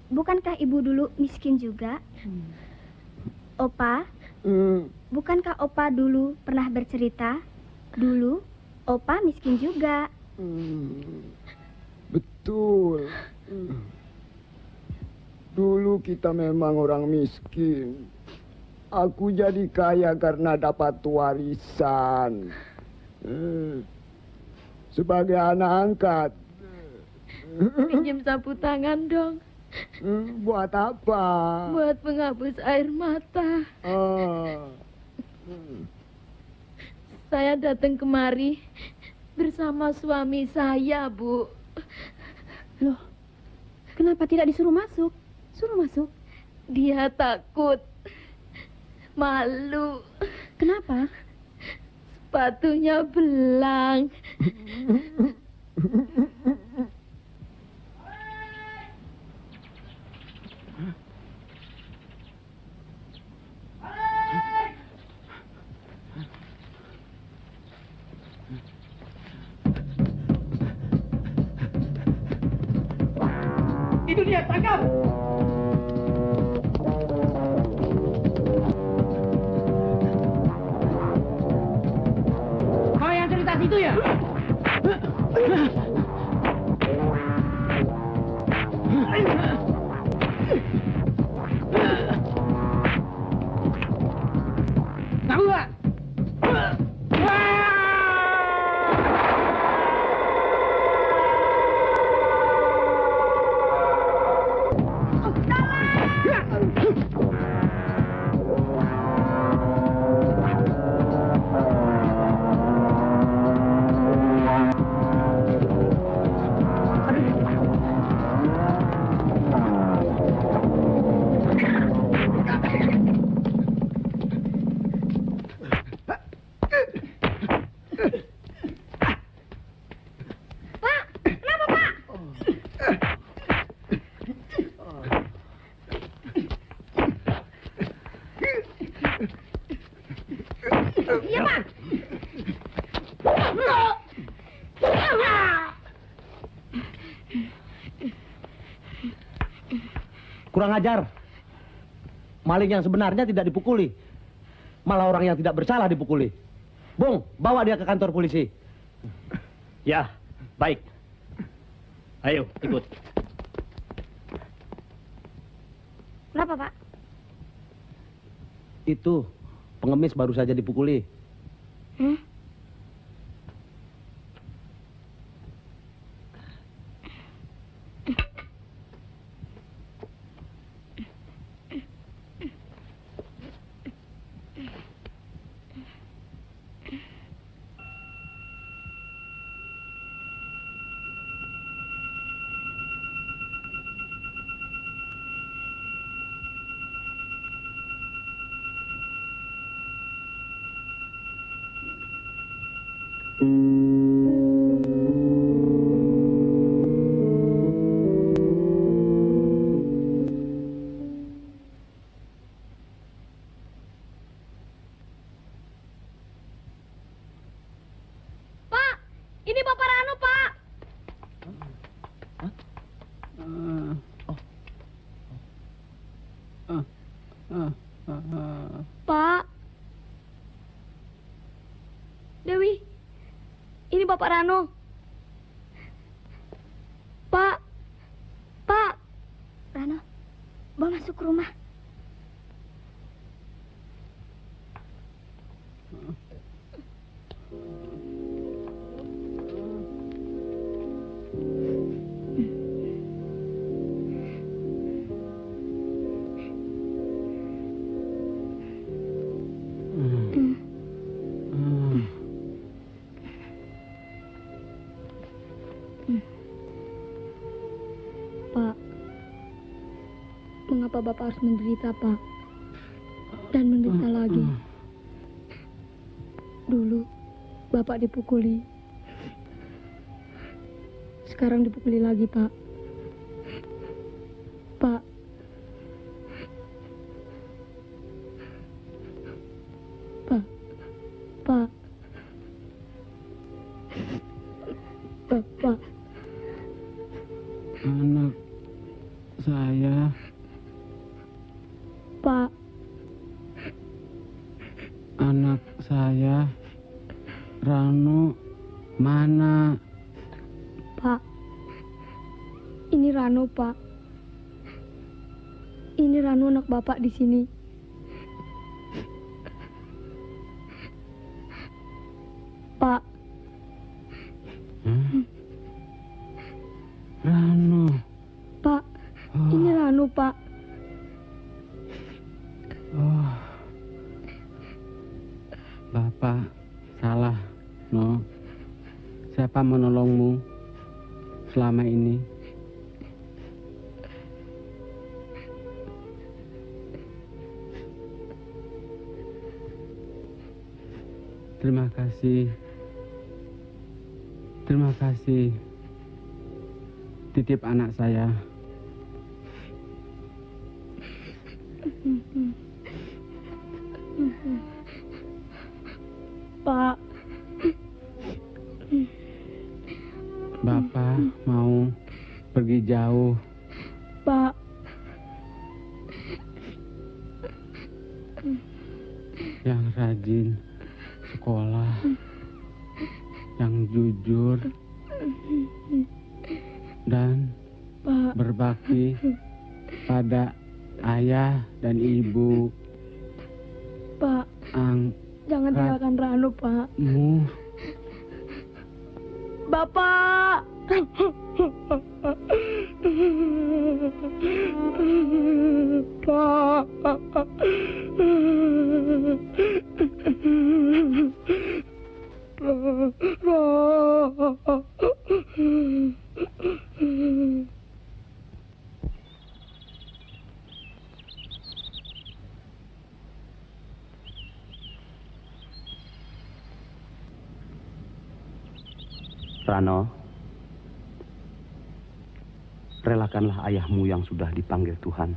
Bukankah ibu dulu miskin juga? Opa, bukankah Opa dulu pernah bercerita? Dulu, Opa miskin juga. betul. Dulu kita memang orang miskin. Aku jadi kaya karena dapat warisan. Sebagai anak angkat. Pinjam sapu tangan dong, Buat apa? buat penghapus air mata. Ah. Saya datang kemari bersama suami saya, Bu. Loh, kenapa tidak disuruh masuk? Suruh masuk. Dia takut, malu, Kenapa? sepatunya belang. Itu dia, tangkap! Kau yang cerita situ ya? Kamu Pak? Iya, Pak. Kurang ajar. Maling yang sebenarnya tidak dipukuli. Malah orang yang tidak bersalah dipukuli. Bung, bawa dia ke kantor polisi. Ya, baik. Ayo, ikut. Kenapa, Pak? Itu, pengemis baru saja dipukuli. Hmm? Pak, ini Bapak Rano, Pak. Pak. Dewi, ini Bapak Rano. Pak. Pak. Rano, bawa masuk ke rumah. Pak, mengapa Bapak harus menderita, Pak? Dan menderita lagi. Dulu, Bapak dipukuli. Sekarang dipukuli lagi, Pak. Pak. Pak. Pak. Bapak. Anak saya. Pak. Anak saya. Rano mana? Pak. Ini Rano, Pak. Ini Rano anak Bapak di sini. Pak. Hah? Rano. Pak. Ini Rano, Pak. Oh. Bapak salah, no. menolongmu selama ini. Terima kasih. Terima kasih. Titip anak saya. Pak. Bapak mau pergi jauh. Pak. Yang rajin sekolah, yang jujur, dan Pak. berbakti pada ayah dan ibu. Pak, jangan tinggalkan Ranu, Pak. Angkatmu. Bapak. Pak. Rano, relakanlah ayahmu yang sudah dipanggil Tuhan.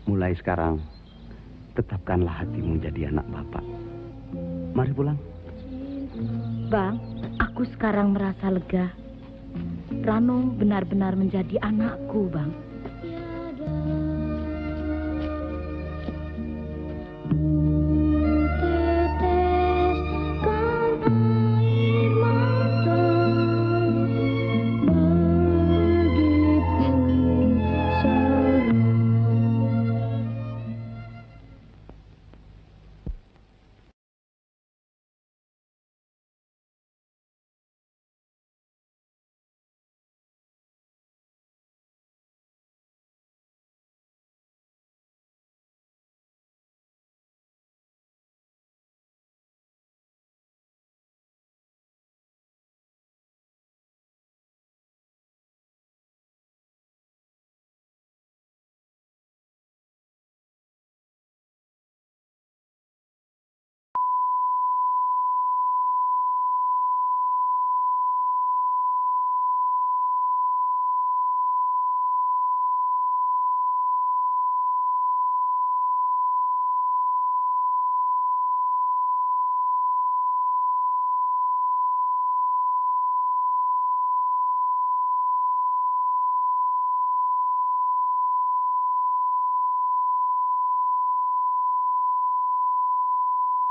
Mulai sekarang, tetapkanlah hatimu jadi anak Bapak. Mari pulang. Bang, aku sekarang merasa lega. Rano benar-benar menjadi anakku, Bang.